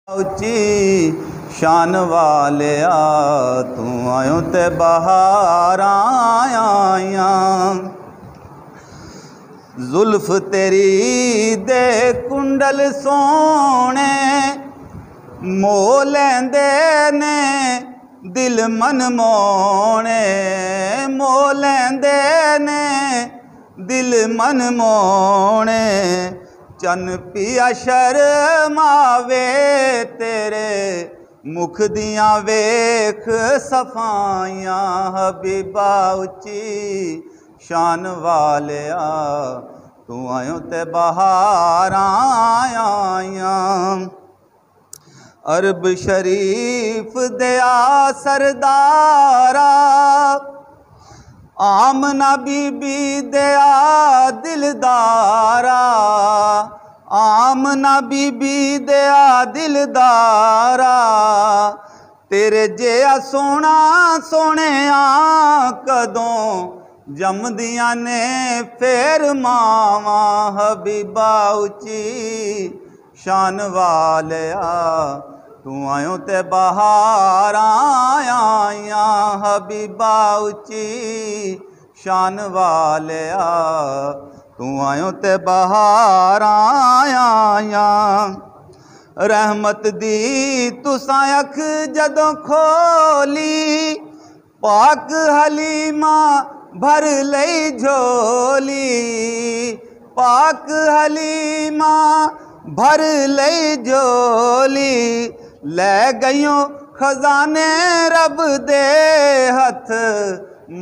اچھی شان والیا تو آیوں تے بہار آیاں زلف تیری دے کنڈل سونے مو لیندے نے دل من مونے مو لیندے نے دل من مونے چن پیا شرماوے تیرے مکھ دیاں ویکھ صفائیاں حبیبا اچھی شان والیا تو آیوں تے بہار آیاں عرب شریف دیا سردارا آمنہ بی بی دیا دلدارا آمنہ بی بی دیا دلدارا تیرے جیا سونا سونے کدوں جم دیاں نے پھر ماواں حبیبا اچھی شان والیا تو آیوں تے بہار آیاں حبیبا اچھی شان والیا تو آیوں تے بہار آیاں رحمت دی تساں اکھ جدوں کھولی پاک حلیمہ بھر لئی جھولی پاک حلیمہ بھر لئی جھولی لے گئیوں خزانے رب دے ہتھ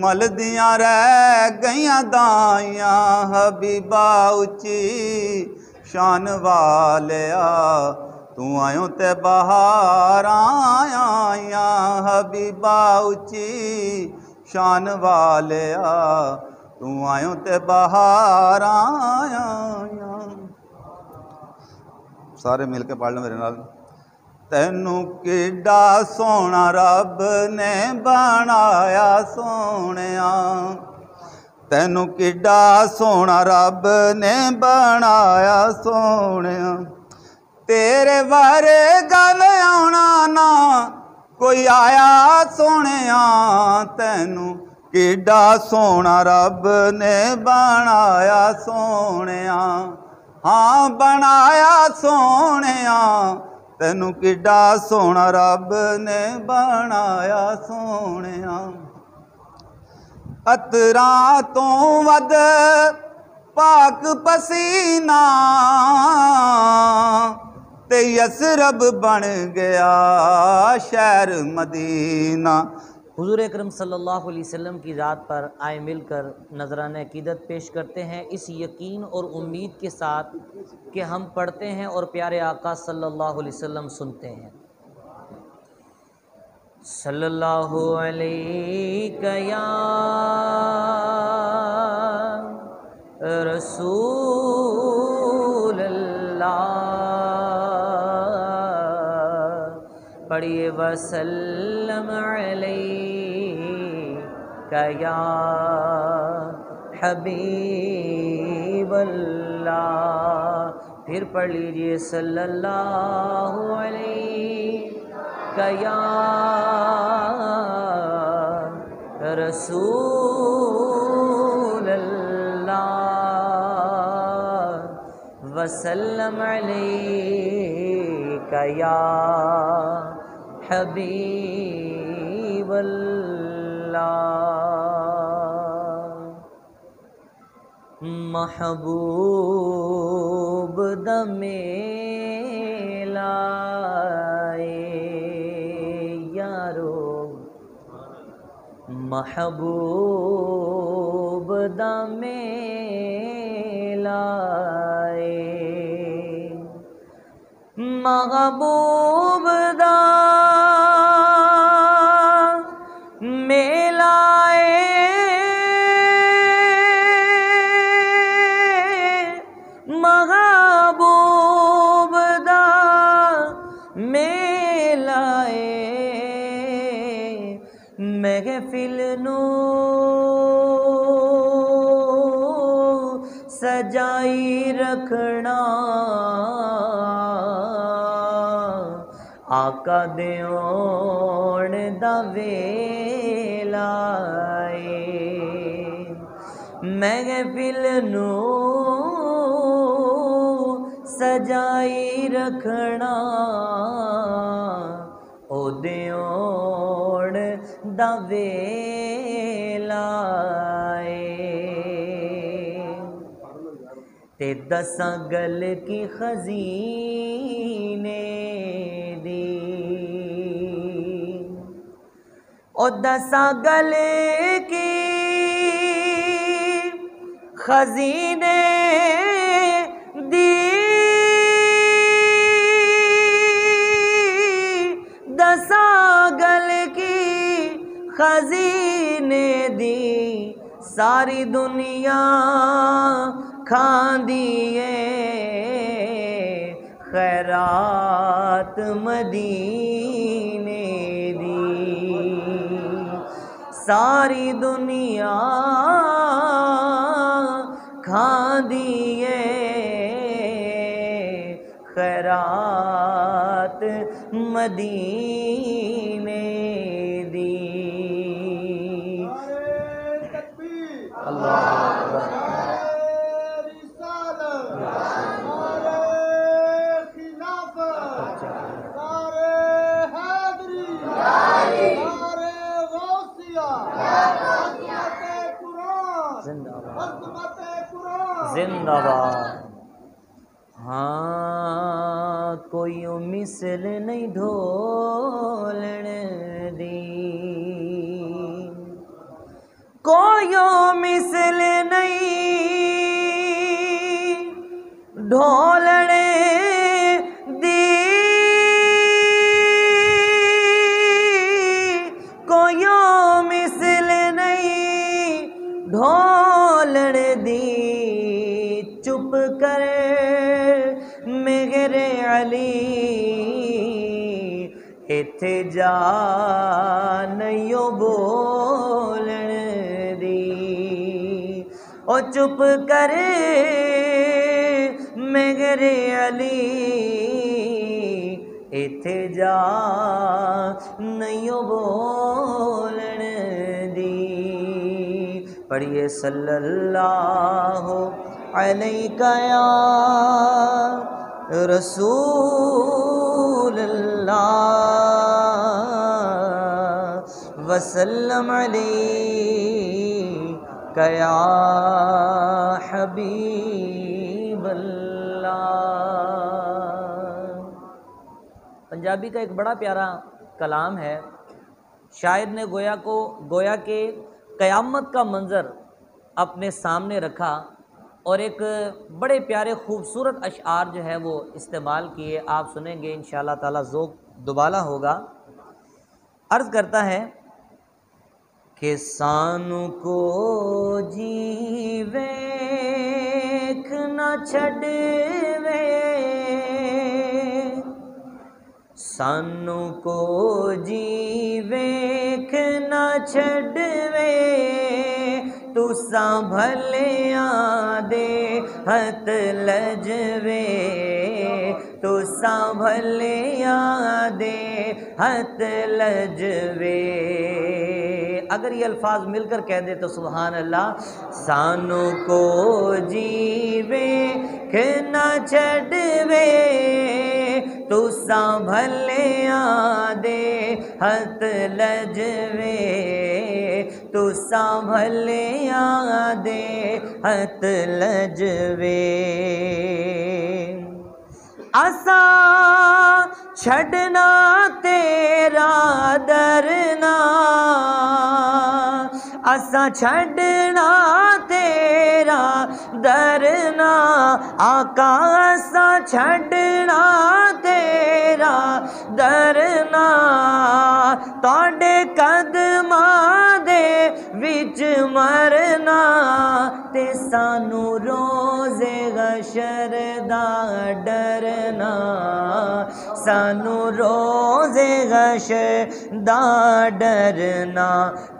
مل دیاں رہ گئیاں دائیاں حبیبا اچھی شان والیا تو آیوں تے بہار آیاں حبیبا اچھی شان والیا تو آیوں تے بہار آیاں سارے مل کے پڑھ لیں میرے نال تینوں کیڈا سونا رب نے بنایا سونیا تینوں کیڈا سونا رب نے بنایا سونیا تیرے بارے گل آنا نہ کوئی آیا سونیا تینوں کیڈا سونا رب نے بنایا سونیا ہاں بنایا سونیا تینوں کیڈا سونا رب نے بنایا سونیا عطراں تو ود پاک پسینہ تے یثرب بن گیا شہر مدینہ حضور اکرم صلی اللہ علیہ وسلم کی ذات پر آئے مل کر نذرانہ عقیدت پیش کرتے ہیں اس یقین اور امید کے ساتھ کہ ہم پڑھتے ہیں اور پیارے آقا صلی اللہ علیہ وسلم سنتے ہیں صلی اللہ علیہ یا رسول اللہ پڑھیے وسلم علیک یا حبیب اللہ پھر پڑھ لیجئے صلی اللہ علیہ یا رسول اللہ وسلم علیک یا حبیب اللہ محبوب دم لائے یارو محبوب دم لائے محبوب محبوب دا میلائے محفل نو سجائی رکھنا آقا دے آن دا ویلا اے محفل نو سجائی رکھنا او دے آن دا ویلا اے تے دساں گل کی خزینے دی او دساں گل کی خزینے دی دساں گل کی خزینے دی ساری دنیا کھاندی اے خیرات مدینے دی ساری دنیا کھاندی اے خیرات مدینے دی اللہ اکبر زندہ باد ہاں کوئی مثل نہیں ڈھولن دی کوئی مثل نہیں ڈھولن دی کوئی مثل نہیں ڈھولن دی چپ کر میرے علی ایتھے جا نہیں بولن دی او چپ کر میرے علی ایتھے جا نہیں بولن دی پڑھیے صلی اللہ علیہ یا رسول اللہ وسلم علیہ یا حبیب اللہ۔ پنجابی کا ایک بڑا پیارا کلام ہے، شاعر نے گویا کہ قیامت کا منظر اپنے سامنے رکھا اور ایک بڑے پیارے خوبصورت اشعار جو ہے وہ استعمال کیے، آپ سنیں گے انشاءاللہ تعالی ذوق دوبالا ہوگا۔ عرض کرتا ہے کہ سانو کو جی ویکھ نہ چھڈوے، سانو کو جی ویکھ نہ چھڈوے، تساں بھلیاں دے ہتھ لجوے، تساں بھلیاں دے ہتھ لجوے۔ اگر یہ الفاظ مل کر کہہ دے تو سبحان اللہ۔ سانو کو جیوے کہ نہ چھڈوے، تساں بھلیاں دے ہتھ لجوے، تساں بھلیاں دے ہتھ لجوے۔ اساں چھڈنا تیرا درنا، اساں چھڈنا تیرا درنا، آقا اساں چھڈنا تیرا درنا، تواڈے قدماں دے وچ مرنا، تے سانو روزے حشر دا ڈرنا، سانو روزے حشر دا ڈرنا،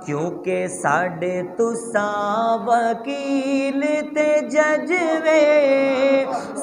کیونکہ ساڈے تساں وکیل تے جج وے،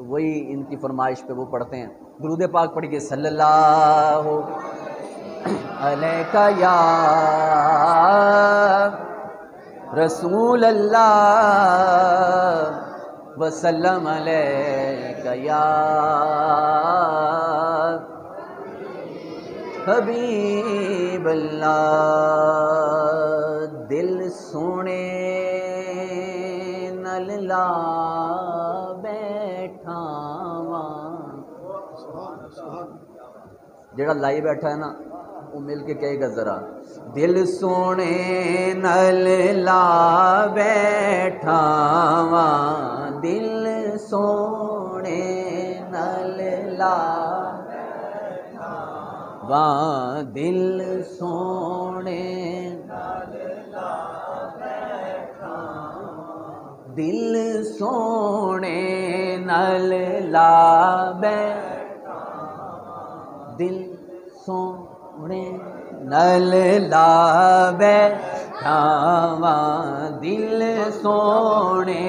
تو وہی ان کی فرمائش پہ وہ پڑھتے ہیں. درود پاک پڑھیے صلی اللہ علیہ یا رسول اللہ وسلم علیہ یا حبیب اللہ. دل سونے نل لا بیٹھا واں. جڑا لائی بیٹھا ہے نا وہ مل کے کہے گا ذرا. دل سونے نل لا بیٹھا واں, دل سونے نل لا بیٹھا واں, دل سونے دل سونے نل لا بیٹھا, دل سونے نل لا بیٹھا واں, دل سونے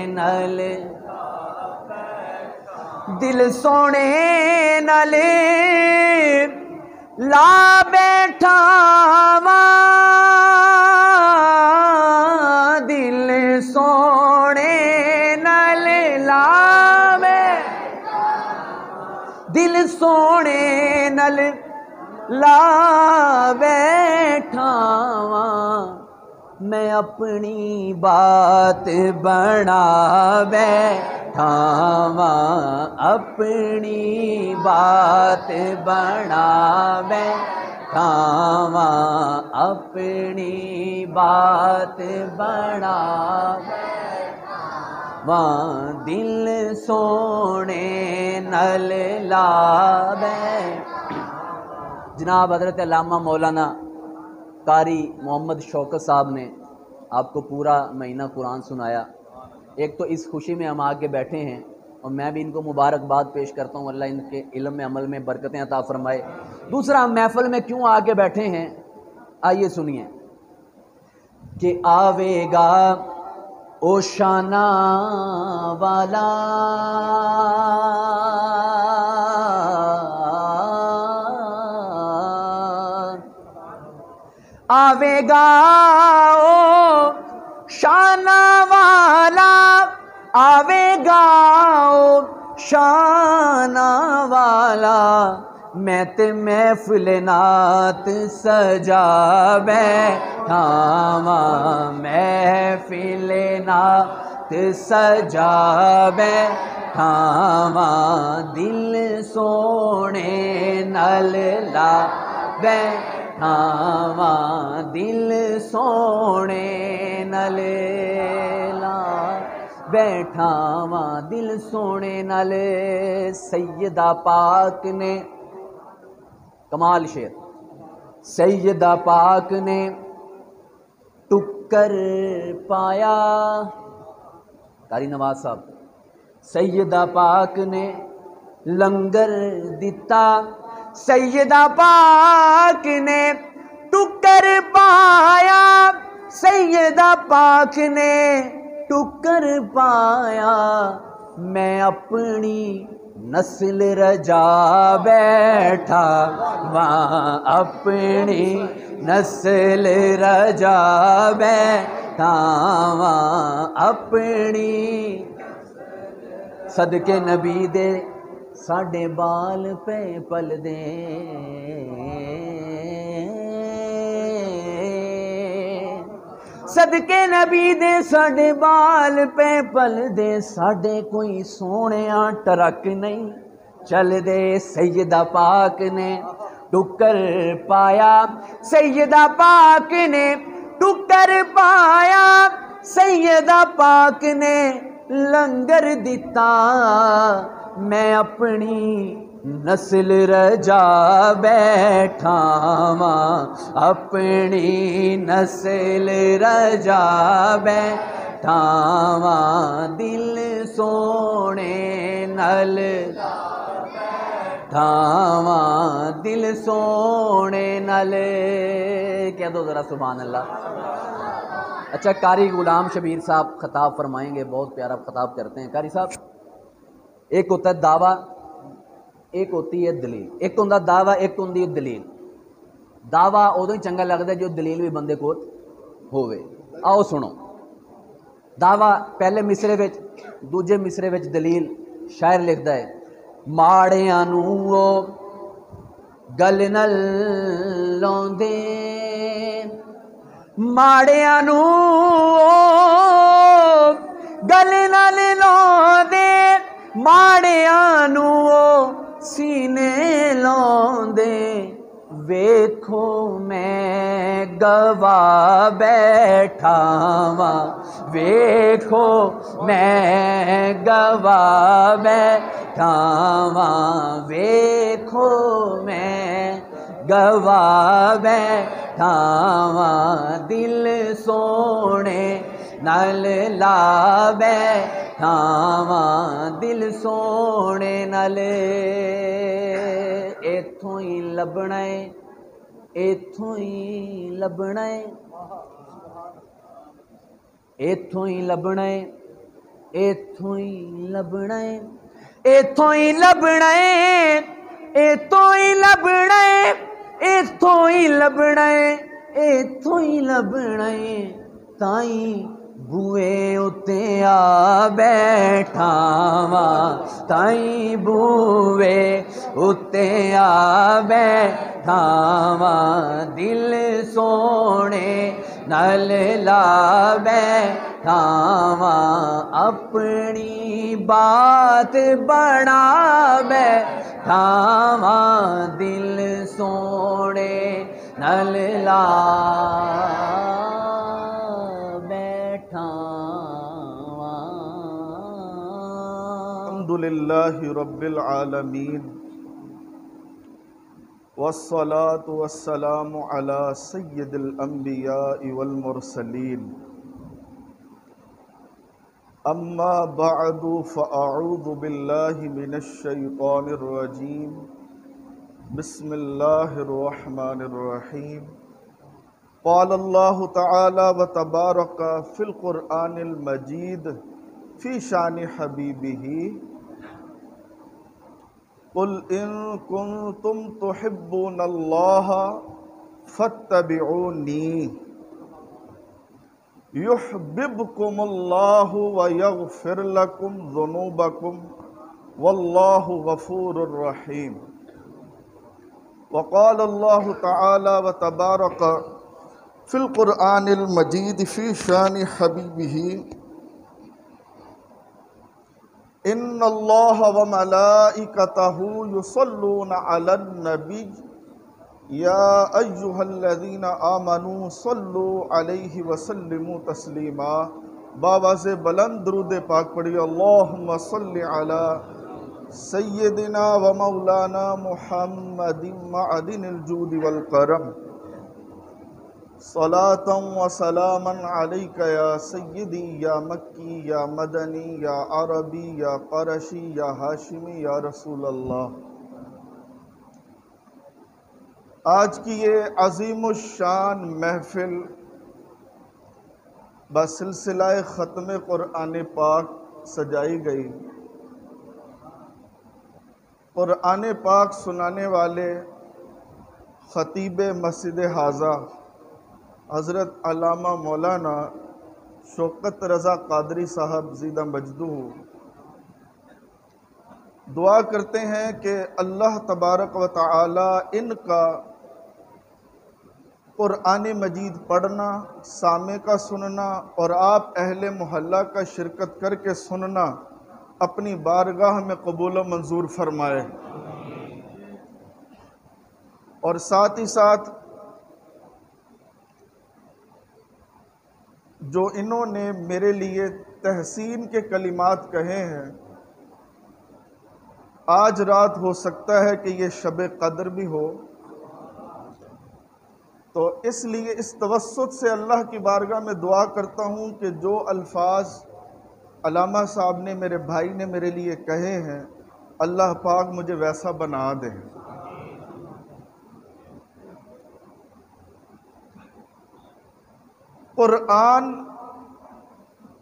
نل دل سونے نل لا بیٹھا واں, دل سونے نل لا بیٹھا, دل سونے نل لا بیٹھا واں, میں اپنی بات بنا بیٹھا واں, اپنی بات بنا بیٹھا واں, اپنی بات بنا بیٹھا واں, دل سونے نل لا بیٹھا. جناب حضرت علامہ مولانا قاری محمد شوکت صاحب نے آپ کو پورا مہینہ قرآن سنایا. ایک تو اس خوشی میں ہم آگے بیٹھے ہیں اور میں بھی ان کو مبارکباد پیش کرتا ہوں, اللہ ان کے علم میں عمل میں برکتیں عطا فرمائے. دوسرا, ہم محفل میں کیوں آگے بیٹھے ہیں آئیے سنیے. کہ آوے گا اوشانہ والا آوے گا او شانہ والا, آوے گا او شانہ والا, میں تے محفل نعت سجا بیٹھا واں, محفل نعت سجا بیٹھا واں, دل سونے نل لا بیٹھا واں, دل سونے نل لا بیٹھا واں, دل سونے نل. سیدہ پاک نے کمال شعر, سیدہ پاک نے ٹکر پایا, قاری نواز صاحب, سیدہ پاک نے لنگر دتا, سیدہ پاک نے ٹکر پایا, سیدہ پاک نے ٹکر پایا, میں اپنی نسل رجا بیٹھا واں, اپنی نسل رجا بیٹھا واں, اپنی صدقے نبی دے ساڈے بال پہ پل دے, صدقے نبی دے ساڈے بال پہ پل دے, ساڈے کوئی سونیاں ٹرک نہیں چل دے. سیدہ پاک نے ٹکر پایا, سیدہ پاک نے ٹکر پایا, سیدہ پاک نے لنگر دتا, میں اپنی نسل رجا بیٹھا واں, اپنی نسل رجا بیٹھا واں, دل سونے نل بیٹھا واں, دل سونے نل. کہہ دو ذرا سبحان اللہ. اچھا, قاری غلام شبیر صاحب خطاب فرمائیں گے, بہت پیارا خطاب کرتے ہیں. قاری صاحب ایک ہوتا ہے دعویٰ، ایک ہوتی ہے دلیل. ایک ہوتا دعویٰ، ایک ہوتی ہے دلیل. دعویٰ ادو ہی چنگا لگتا ہے جو دلیل بھی بندے کو ہوئے. آؤ سنو دعویٰ پہلے مصرے وچ، دوجے مصرے وچ دلیل. شاعر لکھتا ہے ماڑیاں نو او گل نہ لاؤندے، ماڑیاں نو او گل نہ لاؤندے، ماڑیاں نو او سینے لاؤندے. ویکھو میں گواہ بیٹھا واں، ویکھو میں گواہ بیٹھا واں، ویکھو میں گواہ بیٹھا واں. دل سونے نال لا بیٹھا واں، دل سونے نال. ایتھوں ہی لبنا ہے، ایتھوں ہی لبنا ہے، ایتھوں ہی لبنا ہے، ایتھوں ہی لبنا ہے، ایتھوں ہی لبنا ہے، ایتھوں ہی لبنا ہے، ایتھوں ہی لبنا ہے، ایتھوں ہی لبنا ہے. تائیں بوئے اتے آ بیٹھا واں، تائیں بوئے اتے آ بیٹھا واں. دل سونے نال لا بیٹھا واں، اپنی بات بنا بیٹھا واں. دل سونے نال لا بیٹھا واں. الحمدللہ رب العالمین والصلاة والسلام علی سید الانبیاء والمرسلین. اما بعد فاعوذ باللہ من الشیطان الرجیم. بسم اللہ الرحمن الرحیم. قال اللہ تعالی وتبارک فی القرآن المجید فی شان حبیبہ قل ان کنتم تحبون اللہ فاتبعونی یحببکم اللہ ویغفر لکم ذنوبکم واللہ غفور رحیم. وقال اللہ تعالی وتبارک فی القرآن المجید فی شان حبیبہ ان اللہ وملائکتہ یصلون علی النبی یا ایہا الذین آمنوا صلوا علیہ وسلموا تسلیما. باواز بلند درود پاک پڑھی اللہم صل علی سیدنا و مولانا محمد معدن الجود والکرم. صلاة و سلاما علیک یا سیدی یا مکی یا مدنی یا عربی یا قرشی یا ہاشمی یا رسول اللہ. آج کی یہ عظیم الشان محفل بسلسلہ ختم قرآن پاک سجائی گئی. قرآن پاک سنانے والے خطیب مسجد حاضہ حضرت علامہ مولانا شوکت رضا قادری صاحب زیدہ مجدہ دعا کرتے ہیں کہ اللہ تبارک و تعالی ان کا قرآن مجید پڑھنا، سامع کا سننا اور آپ اہل محلہ کا شرکت کر کے سننا اپنی بارگاہ میں قبول و منظور فرمائے. اور ساتھ ہی ساتھ جو انہوں نے میرے لیے تحسین کے کلمات کہے ہیں، آج رات ہو سکتا ہے کہ یہ شب قدر بھی ہو، تو اس لیے اس توسط سے اللہ کی بارگاہ میں دعا کرتا ہوں کہ جو الفاظ علامہ صاحب نے، میرے بھائی نے میرے لیے کہے ہیں، اللہ پاک مجھے ویسا بنا دے. قرآن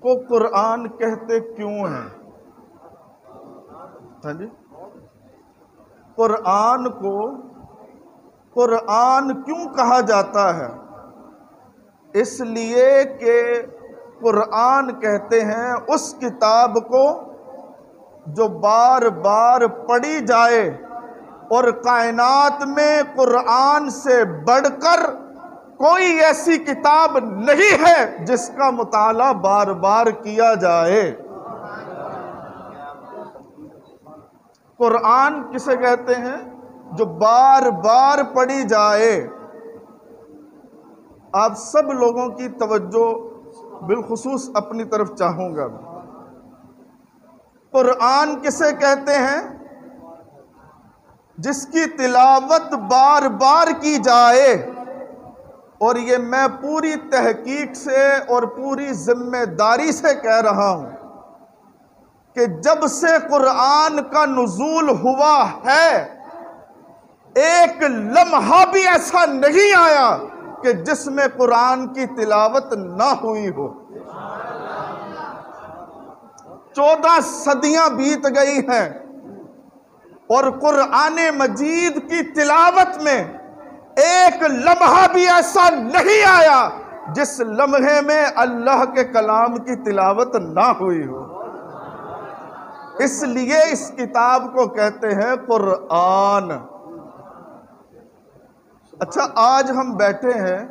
کو قرآن کہتے کیوں ہیں؟ ہاں جی، قرآن کو قرآن کیوں کہا جاتا ہے؟ اس لیے کہ قرآن کہتے ہیں اس کتاب کو جو بار بار پڑھی جائے، اور کائنات میں قرآن سے بڑھ کر کوئی ایسی کتاب نہیں ہے جس کا مطالعہ بار بار کیا جائے۔ قرآن کسے کہتے ہیں؟ جو بار بار پڑھی جائے۔ آپ سب لوگوں کی توجہ بالخصوص اپنی طرف چاہوں گا۔ قرآن کسے کہتے ہیں؟ جس کی تلاوت بار بار کی جائے، اور یہ میں پوری تحقیق سے اور پوری ذمہ داری سے کہہ رہا ہوں کہ جب سے قرآن کا نزول ہوا ہے، ایک لمحہ بھی ایسا نہیں آیا کہ جس میں قرآن کی تلاوت نہ ہوئی ہو۔ 14 صدیاں بیت گئی ہیں، اور قرآن مجید کی تلاوت میں ایک لمحہ بھی ایسا نہیں آیا جس لمحے میں اللہ کے کلام کی تلاوت نہ ہوئی ہو۔ اس لیے اس کتاب کو کہتے ہیں قرآن۔ اچھا، آج ہم بیٹھے ہیں،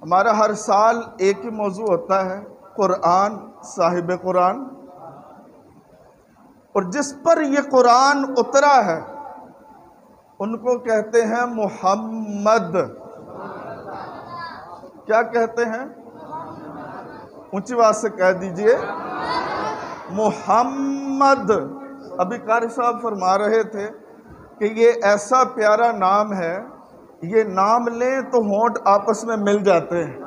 ہمارا ہر سال ایک ہی موضوع ہوتا ہے، قرآن، صاحب قرآن، اور جس پر یہ قرآن اترا ہے ان کو کہتے ہیں محمد۔ کیا کہتے ہیں؟ اونچی آواز سے کہہ دیجئے، محمد۔ ابھی قاری صاحب فرما رہے تھے کہ یہ ایسا پیارا نام ہے، یہ نام لیں تو ہونٹ آپس میں مل جاتے ہیں،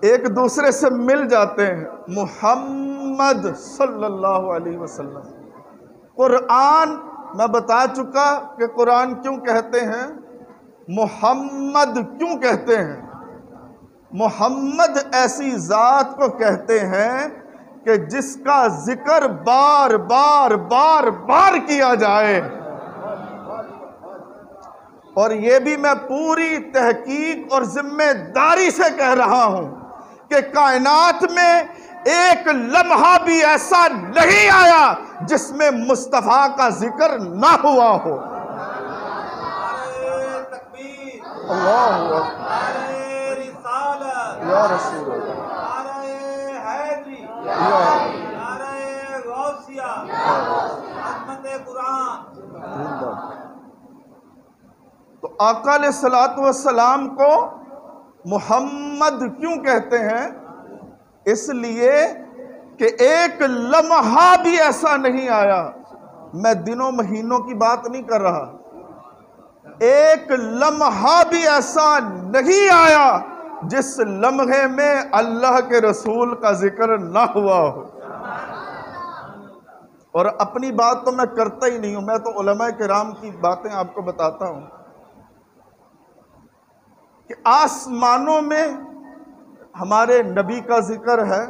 ایک دوسرے سے مل جاتے ہیں۔ محمد صلی اللہ علیہ وسلم۔ قرآن میں بتا چکا کہ قرآن کیوں کہتے ہیں، محمد کیوں کہتے ہیں۔ محمد ایسی ذات کو کہتے ہیں کہ جس کا ذکر بار بار بار بار کیا جائے، اور یہ بھی میں پوری تحقیق اور ذمہ داری سے کہہ رہا ہوں کہ کائنات میں ایک لمحہ بھی ایسا نہیں آیا جس میں مصطفیٰ کا ذکر نہ ہوا ہو۔ اللہ اکبر، یا رسول اللہ، تو آقا علیہ الصلوۃ والسلام کو محمد کیوں کہتے ہیں؟ اس لیے کہ ایک لمحہ بھی ایسا نہیں آیا، میں دنوں مہینوں کی بات نہیں کر رہا، ایک لمحہ بھی ایسا نہیں آیا جس لمحے میں اللہ کے رسول کا ذکر نہ ہوا ہو۔ اور اپنی بات تو میں کرتا ہی نہیں ہوں، میں تو علماء کرام کی باتیں آپ کو بتاتا ہوں کہ آسمانوں میں ہمارے نبی کا ذکر ہے،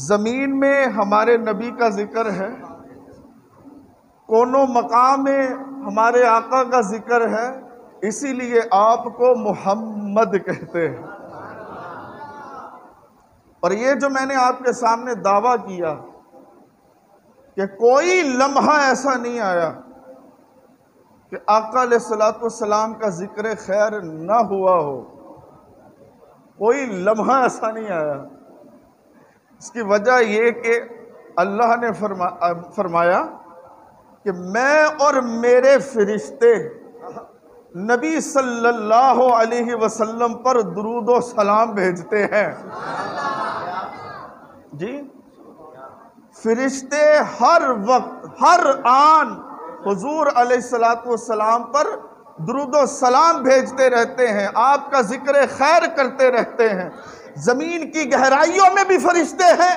زمین میں ہمارے نبی کا ذکر ہے، کونوں مقام میں ہمارے آقا کا ذکر ہے، اسی لیے آپ کو محمد کہتے ہیں۔ اور یہ جو میں نے آپ کے سامنے دعویٰ کیا کہ کوئی لمحہ ایسا نہیں آیا کہ آقا علیہ الصلوۃ والسلام کا ذکر خیر نہ ہوا ہو، کوئی لمحہ ایسا نہیں آیا۔ اس کی وجہ یہ کہ اللہ نے فرمایا کہ میں اور میرے فرشتے نبی صلی اللہ علیہ وسلم پر درود و سلام بھیجتے ہیں۔ جی، فرشتے ہر وقت ہر آن حضور علیہ الصلوۃ والسلام پر درود و سلام بھیجتے رہتے ہیں، آپ کا ذکر خیر کرتے رہتے ہیں۔ زمین کی گہرائیوں میں بھی فرشتے ہیں،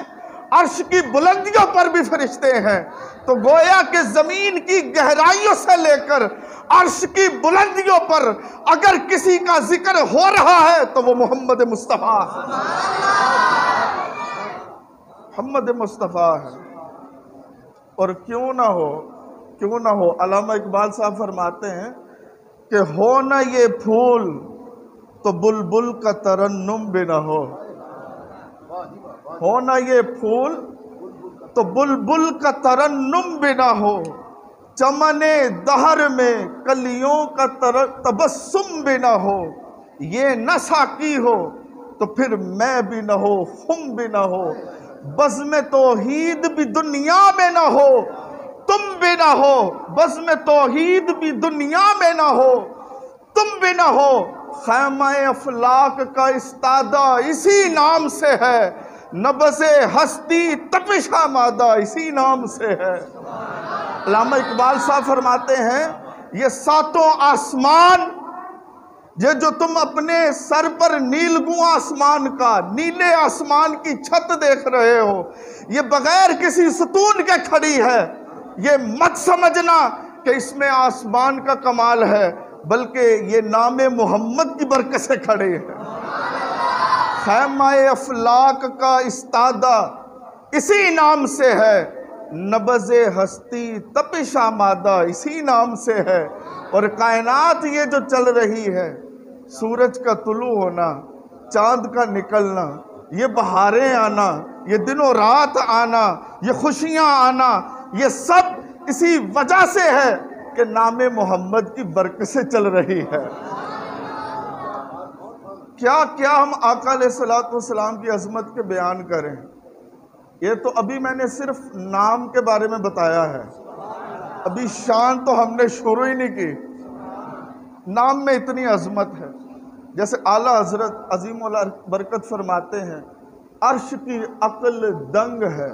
عرش کی بلندیوں پر بھی فرشتے ہیں، تو گویا کہ زمین کی گہرائیوں سے لے کر عرش کی بلندیوں پر اگر کسی کا ذکر ہو رہا ہے تو وہ محمد مصطفیٰ ہے، محمد مصطفیٰ ہے۔ اور کیوں نہ ہو علامہ اقبال صاحب فرماتے ہیں کہ ہو نہ یہ پھول تو بلبل کا ترنم بھی نہ ہو نہ یہ پھول تو بلبل کا ترنم بھی نہ ہو، چمن دہر میں کلیوں کا تبسم بھی نہ ہو، یہ نہ ساقی ہو تو پھر میں بھی نہ ہو، خم بھی نہ ہو، بزم توحید بھی دنیا میں نہ ہو، تم بھی نہ ہو، بزم توحید بھی دنیا میں نہ ہو، تم بھی نہ ہو، خیمہ افلاک کا استادہ اسی نام سے ہے، نبض ہستی تپش مادہ اسی نام سے ہے۔ علامہ اقبال صاحب فرماتے ہیں یہ ساتوں آسمان، یہ جو تم اپنے سر پر نیلگوں آسمان کا، نیلے آسمان کی چھت دیکھ رہے ہو، یہ بغیر کسی ستون کے کھڑی ہے، یہ مت سمجھنا کہ اس میں آسمان کا کمال ہے، بلکہ یہ نام محمد کی برکت سے کھڑی ہے۔ خیمہ افلاک کا استادہ اسی نام سے ہے، نبض ہستی تپش آمادہ اسی نام سے ہے، اور کائنات یہ جو چل رہی ہے، سورج کا طلوع ہونا، چاند کا نکلنا، یہ بہاریں آنا، یہ دن و رات آنا، یہ خوشیاں آنا، یہ سب اسی وجہ سے ہے کہ نام محمد کی برکت سے چل رہی ہے۔ کیا ہم آقا علیہ السلام کی عظمت کے بیان کریں؟ یہ تو ابھی میں نے صرف نام کے بارے میں بتایا ہے، ابھی شان تو ہم نے شروع ہی نہیں کی۔ نام میں اتنی عظمت ہے، جیسے اعلیٰ حضرت عظیم البرکت فرماتے ہیں عرش کی عقل دنگ ہے،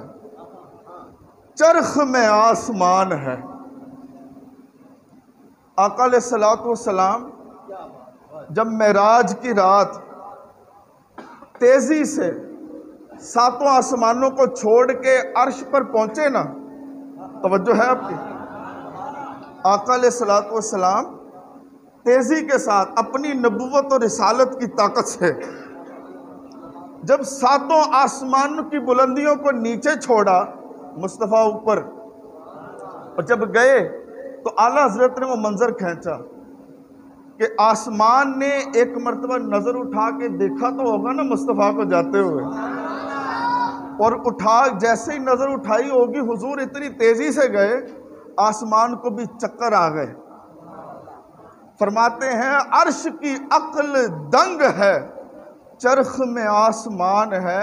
چرخ میں آسمان ہے۔ آقا علیہ السلام جب معراج کی رات تیزی سے ساتوں آسمانوں کو چھوڑ کے عرش پر پہنچے نا، توجہ ہے آپ کی، آقا علیہ السلام تیزی کے ساتھ اپنی نبوت اور رسالت کی طاقت سے جب ساتوں آسمانوں کی بلندیوں کو نیچے چھوڑا، مصطفیٰ اوپر، اور جب گئے تو اعلیٰ حضرت نے وہ منظر کھینچا کہ آسمان نے ایک مرتبہ نظر اٹھا کے دیکھا تو ہوگا نا مصطفیٰ کو جاتے ہوئے، اور جیسے ہی نظر اٹھائی ہوگی حضور اتنی تیزی سے گئے آسمان کو بھی چکر آ گئے۔ فرماتے ہیں عرش کی عقل دنگ ہے، چرخ میں آسمان ہے،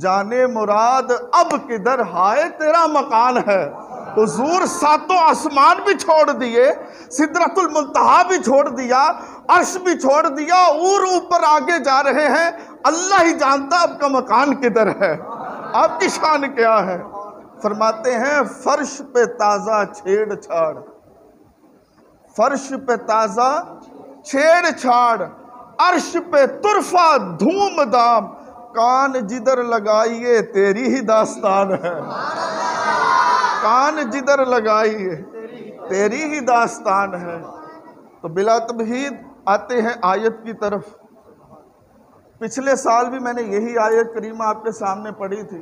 جانے مراد اب کدھر ہائے تیرا مکان ہے۔ حضور ساتوں آسمان بھی چھوڑ دیے، سدرۃ المنتہا بھی چھوڑ دیا، عرش بھی چھوڑ دیا، اور اوپر آگے جا رہے ہیں، اللہ ہی جانتا اب کا مکان کدھر ہے، آپ کی شان کیا ہے۔ فرماتے ہیں فرش پہ تازہ چھیڑ چھاڑ، فرش پہ تازہ چھیڑ چھاڑ، عرش پہ طرفہ دھوم دھام، کان جدھر لگائیے تیری ہی داستان ہے، کان جدھر لگائیے تیری ہی داستان ہے۔ تو بلا تمہید آتے ہیں آیت کی طرف۔ پچھلے سال بھی میں نے یہی آیت کریمہ آپ کے سامنے پڑھی تھی،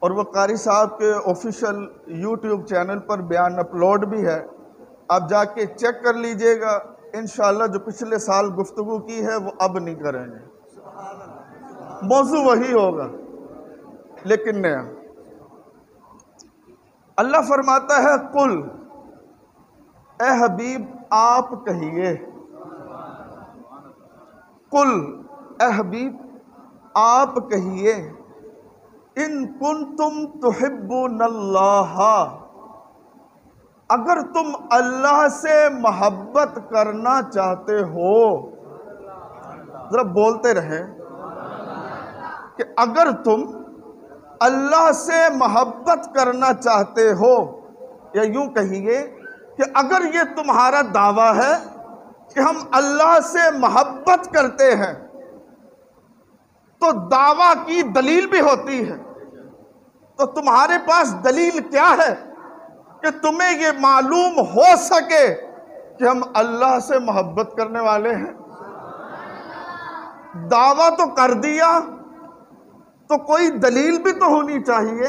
اور وہ قاری صاحب کے آفیشیل یوٹیوب چینل پر بیان اپلوڈ بھی ہے، آپ جا کے چیک کر لیجئے گا۔ انشاءاللہ جو پچھلے سال گفتگو کی ہے وہ اب نہیں کریں گے، موضوع وہی ہوگا لیکن نیا۔ اللہ فرماتا ہے قل، اے حبیب آپ کہیے، قل اے حبیب آپ کہیے، ان کنتم تحبون اللہ، اگر تم اللہ سے محبت کرنا چاہتے ہو، ذرا بولتے رہیں کہ اگر تم اللہ سے محبت کرنا چاہتے ہو، یا یوں کہیے کہ اگر یہ تمہارا دعویٰ ہے کہ ہم اللہ سے محبت کرتے ہیں تو دعویٰ کی دلیل بھی ہوتی ہے، تو تمہارے پاس دلیل کیا ہے کہ تمہیں یہ معلوم ہو سکے کہ ہم اللہ سے محبت کرنے والے ہیں؟ دعویٰ تو کر دیا تو کوئی دلیل بھی تو ہونی چاہیے۔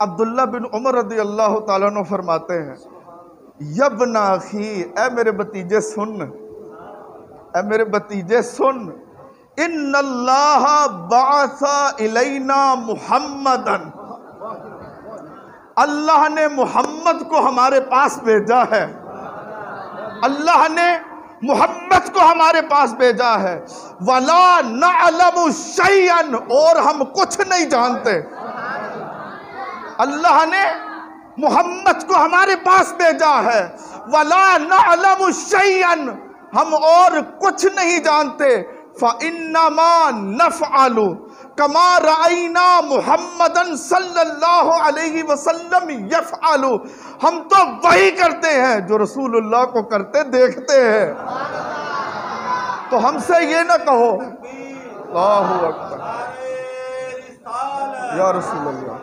عبداللہ بن عمر رضی اللہ تعالیٰ عنہ فرماتے ہیں یبن اخی، اے میرے بھتیجے سن، اے میرے بھتیجے سن، ان اللہ بعث الینا محمدن، اللہ نے محمد کو ہمارے پاس بھیجا ہے، اللہ نے محمد کو ہمارے پاس بھیجا ہے، وَلَا نَعْلَمُ شَيْئًا، اور ہم کچھ نہیں جانتے۔ اللہ نے محمد کو ہمارے پاس بھیجا ہے، وَلَا نَعْلَمُ شَيْئًا، ہم اور کچھ نہیں جانتے، فَإِنَّمَا نَفْعَلُ كَمَا رَأَيْنَا مُحَمَّدًا صلی اللہ علیہ وسلم يَفْعَلُ، ہم تو وہی کرتے ہیں جو رسول اللہ کو کرتے دیکھتے ہیں۔ تو ہم سے یہ نہ کہو اللہ اکبر یا رسول اللہ،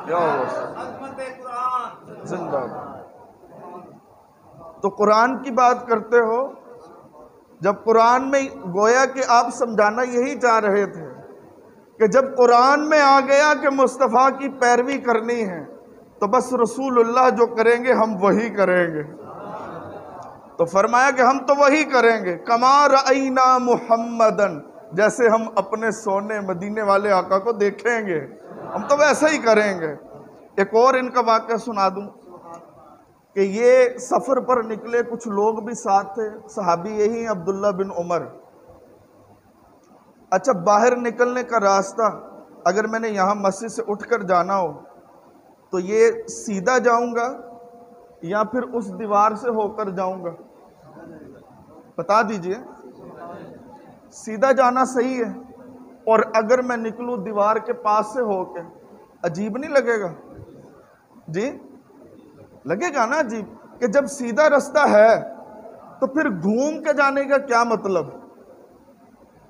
یا زندہ باد۔ تو قرآن کی بات کرتے ہو، جب قرآن میں گویا کہ آپ سمجھانا یہی چاہ رہے تھے کہ جب قرآن میں آ گیا کہ مصطفیٰ کی پیروی کرنی ہے تو بس رسول اللہ جو کریں گے ہم وہی کریں گے۔ تو فرمایا کہ ہم تو وہی کریں گے، کما رأینا محمدن، جیسے ہم اپنے سونے مدینے والے آقا کو دیکھیں گے ہم تو ویسا ہی کریں گے۔ ایک اور ان کا واقعہ سنا دوں کہ یہ سفر پر نکلے، کچھ لوگ بھی ساتھ تھے، صحابی یہی ہیں عبداللہ بن عمر۔ اچھا، باہر نکلنے کا راستہ اگر میں نے یہاں مسجد سے اٹھ کر جانا ہو تو یہ سیدھا جاؤں گا یا پھر اس دیوار سے ہو کر جاؤں گا؟ بتا دیجئے۔ سیدھا جانا صحیح ہے، اور اگر میں نکلوں دیوار کے پاس سے ہو کے عجیب نہیں لگے گا؟ جی لگے گا نا عجیب، کہ جب سیدھا رستہ ہے تو پھر گھوم کے جانے کا کیا مطلب؟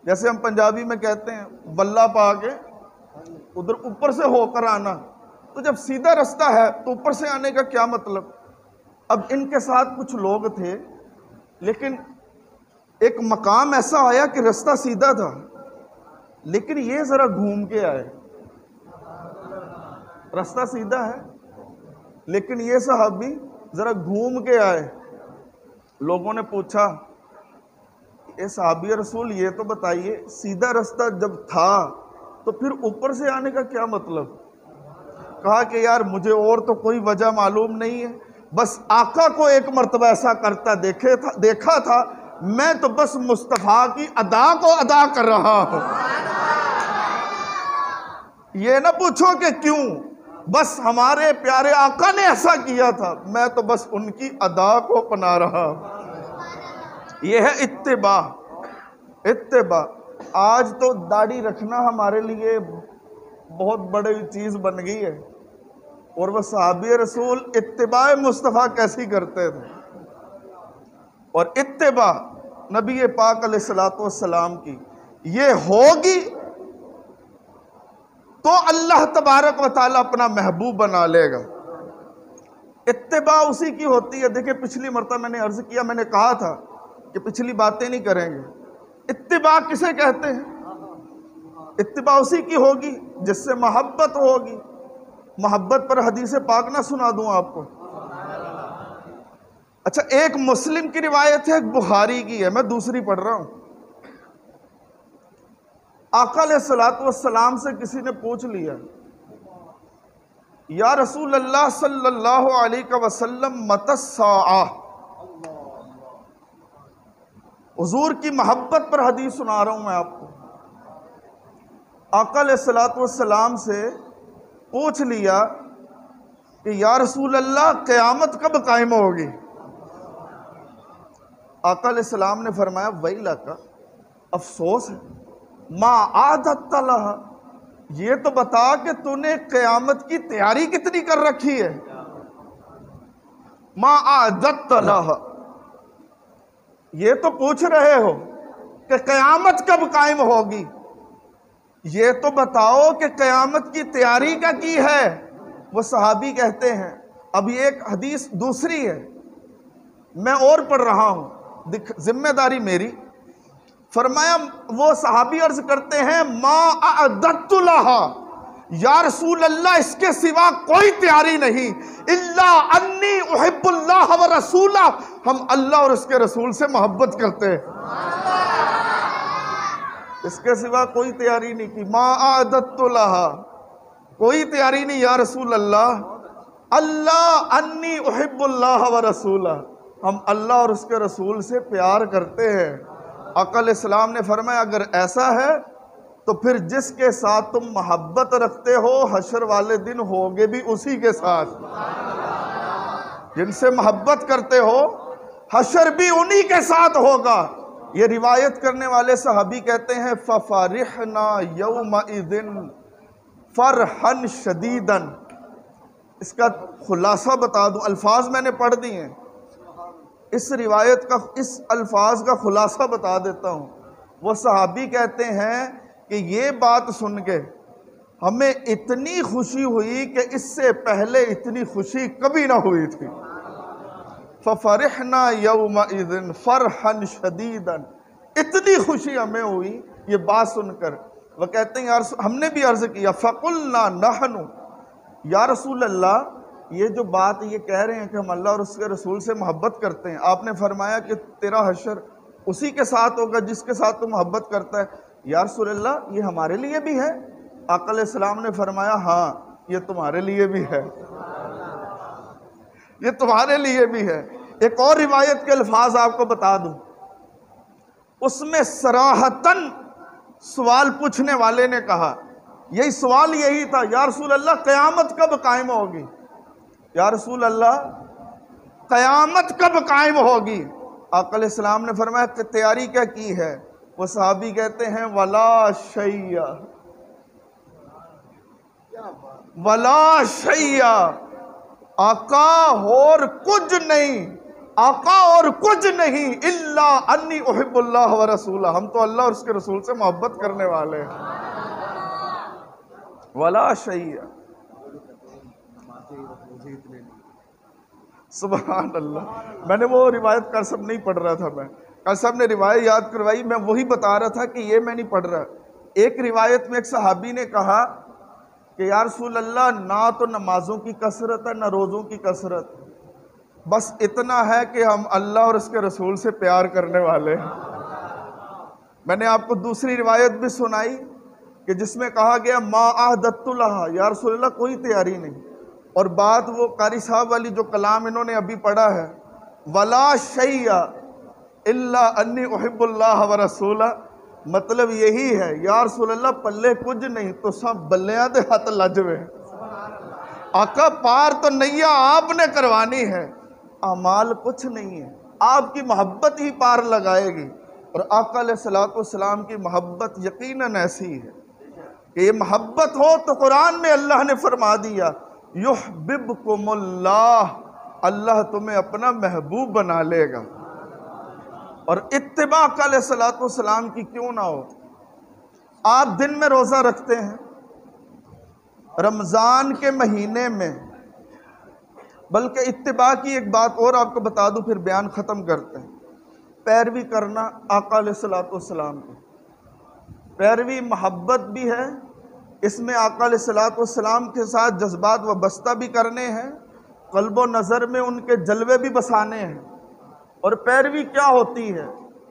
جیسے ہم پنجابی میں کہتے ہیں بلہ پا کے ادھر اوپر سے ہو کر آنا، تو جب سیدھا رستہ ہے تو اوپر سے آنے کا کیا مطلب؟ اب ان کے ساتھ کچھ لوگ تھے، لیکن ایک مقام ایسا آیا کہ رستہ سیدھا تھا لیکن یہ ذرا گھوم کے آئے۔ رستہ سیدھا ہے لیکن یہ صحابی ذرا گھوم کے آئے۔ لوگوں نے پوچھا اے صحابی رسول یہ تو بتائیے سیدھا رستہ جب تھا تو پھر اوپر سے آنے کا کیا مطلب؟ کہا کہ یار مجھے اور تو کوئی وجہ معلوم نہیں ہے، بس آقا کو ایک مرتبہ ایسا کرتا دیکھا تھا، میں تو بس مصطفیٰ کی ادا کو ادا کر رہا ہوں۔ یہ نہ پوچھو کہ کیوں، بس ہمارے پیارے آقا نے ایسا کیا تھا، میں تو بس ان کی ادا کو اپنا رہا ہوں۔ یہ ہے اتباع۔ اتباع آج تو داڑھی رکھنا ہمارے لیے بہت بڑی چیز بن گئی ہے، اور وہ صحابی رسول اتباع مصطفیٰ کیسی کرتے تھے۔ اور اتباع نبی پاک علیہ السلام کی یہ ہوگی تو اللہ تبارک و تعالیٰ اپنا محبوب بنا لے گا۔ اتباع اسی کی ہوتی ہے۔ دیکھیں پچھلی مرتبہ میں نے عرض کیا، میں نے کہا تھا کہ پچھلی باتیں نہیں کریں گے۔ اتباع کسے کہتے ہیں؟ اتباع اسی کی ہوگی جس سے محبت ہوگی۔ محبت پر حدیث پاک نہ سنا دوں آپ کو؟ اچھا، ایک مسلم کی روایت ہے، ایک بخاری کی ہے، میں دوسری پڑھ رہا ہوں۔ آقا علیہ السلام سے کسی نے پوچھ لیا، یا رسول اللہ صلی اللہ علیہ وسلم متی الساعہ؟ حضور کی محبت پر حدیث سنا رہا ہوں میں آپ کو۔ آقا علیہ السلام سے پوچھ لیا کہ یا رسول اللہ قیامت کب قائم ہوگی؟ آقا علیہ السلام نے فرمایا ویلک، افسوس ہے، ما عادت لہا، یہ تو بتا کہ تو نے قیامت کی تیاری کتنی کر رکھی ہے۔ ما عادت لہا، یہ تو پوچھ رہے ہو کہ قیامت کب قائم ہوگی، یہ تو بتاؤ کہ قیامت کی تیاری کا کی ہے۔ وہ صحابی کہتے ہیں، اب یہ ایک حدیث دوسری ہے، میں اور پڑھ رہا ہوں، ذمہ داری میری۔ فرمایا وہ صحابی عرض کرتے ہیں ما اعددت لہا، یا رسول اللہ اس کے سوا کوئی تیاری نہیں، الا انی احب اللہ و رسولہ، ہم اللہ اور اس کے رسول سے محبت کرتے ہیں، اس کے سوا کوئی تیاری نہیں کی۔ ما اعددت لہا، کوئی تیاری نہیں یا رسول اللہ، اللہ انی احب اللہ و رسولہ، ہم اللہ اور اس کے رسول سے پیار کرتے ہیں۔ آقا علیہ السلام نے فرمایا اگر ایسا ہے تو پھر جس کے ساتھ تم محبت رکھتے ہو حشر والے دن ہوگے بھی اسی کے ساتھ، جن سے محبت کرتے ہو حشر بھی انہی کے ساتھ ہوگا۔ یہ روایت کرنے والے صحابی کہتے ہیں فَفَرِحْنَا يَوْمَئِذٍ فَرْحًا شَدِيدًا۔ اس کا خلاصہ بتا دوں، الفاظ میں نے پڑھ دی ہیں، اس روایت کا اس الفاظ کا خلاصہ بتا دیتا ہوں۔ وہ صحابی کہتے ہیں کہ یہ بات سن کے ہمیں اتنی خوشی ہوئی کہ اس سے پہلے اتنی خوشی کبھی نہ ہوئی تھی۔ فَفَرِحْنَا يَوْمَئِذٍ فَرْحًا شَدِيدًا، اتنی خوشی ہمیں ہوئی یہ بات سن کر۔ وہ کہتے ہیں ہم نے بھی عرض کیا فَقُلْنَا نَحْنُ، یا رسول اللہ یہ جو بات یہ کہہ رہے ہیں کہ ہم اللہ اور اس کے رسول سے محبت کرتے ہیں، آپ نے فرمایا کہ تیرا حشر اسی کے ساتھ ہوگا جس کے ساتھ تو محبت کرتا ہے، یا رسول اللہ یہ ہمارے لیے بھی ہے؟ آقا علیہ السلام نے فرمایا ہاں یہ تمہارے لیے بھی ہے، یہ تمہارے لیے بھی ہے۔ ایک اور روایت کے الفاظ آپ کو بتا دوں، اس میں صراحتاً سوال پوچھنے والے نے کہا، یہی سوال یہی تھا، یا رسول اللہ قیامت کب قائم ہوگی؟ یا رسول اللہ قیامت کب قائم ہوگی؟ آقا علیہ السلام نے فرمایا کہ تیاری کیا کی ہے؟ وہ صحابی کہتے ہیں ولا شیء، ولا شیء، آقا اور کچھ نہیں، آقا اور کچھ نہیں، الا انی احب اللہ و رسولہ، ہم تو اللہ اور اس کے رسول سے محبت کرنے والے ہیں۔ ولا شیء، سبحان اللہ۔ میں نے وہ روایت قاسم نہیں پڑھ رہا تھا، میں قاسم نے روایت یاد کروائی، میں وہی بتا رہا تھا کہ یہ میں نہیں پڑھ رہا۔ ایک روایت میں ایک صحابی نے کہا کہ یا رسول اللہ نہ تو نمازوں کی کثرت ہے نہ روزوں کی کثرت، بس اتنا ہے کہ ہم اللہ اور اس کے رسول سے پیار کرنے والے ہیں۔ میں نے آپ کو دوسری روایت بھی سنائی کہ جس میں کہا گیا ما اعددت لہا، یا رسول اللہ کوئی تیاری نہیں، اور بات وہ قاری صاحب والی جو کلام انہوں نے ابھی پڑھا ہے ولا شیء الا انی احب اللہ و رسولہ، مطلب یہی ہے یا رسول اللہ پلے کچھ نہیں تو سب بلیاں دے ہاتھ لجوے، آقا پار تو نیا آپ نے کروانی ہے، اعمال کچھ نہیں ہے، آپ کی محبت ہی پار لگائے گی۔ اور آقا علیہ السلام کی محبت یقیناً ایسی ہے کہ یہ محبت ہو تو قرآن میں اللہ نے فرما دیا یحببکم اللہ، اللہ تمہیں اپنا محبوب بنا لے گا۔ اور اتباع آقا علیہ السلام کی کیوں نہ ہو؟ آپ دن میں روزہ رکھتے ہیں رمضان کے مہینے میں، بلکہ اتباع کی ایک بات اور آپ کو بتا دوں پھر بیان ختم کرتے ہیں، پیروی کرنا آقا علیہ السلام کی پیروی محبت بھی ہے، اس میں آقا علیہ السلام کے ساتھ جذبات وابستہ بھی کرنے ہیں، قلب و نظر میں ان کے جلوے بھی بسانے ہیں۔ اور پیروی کیا ہوتی ہے؟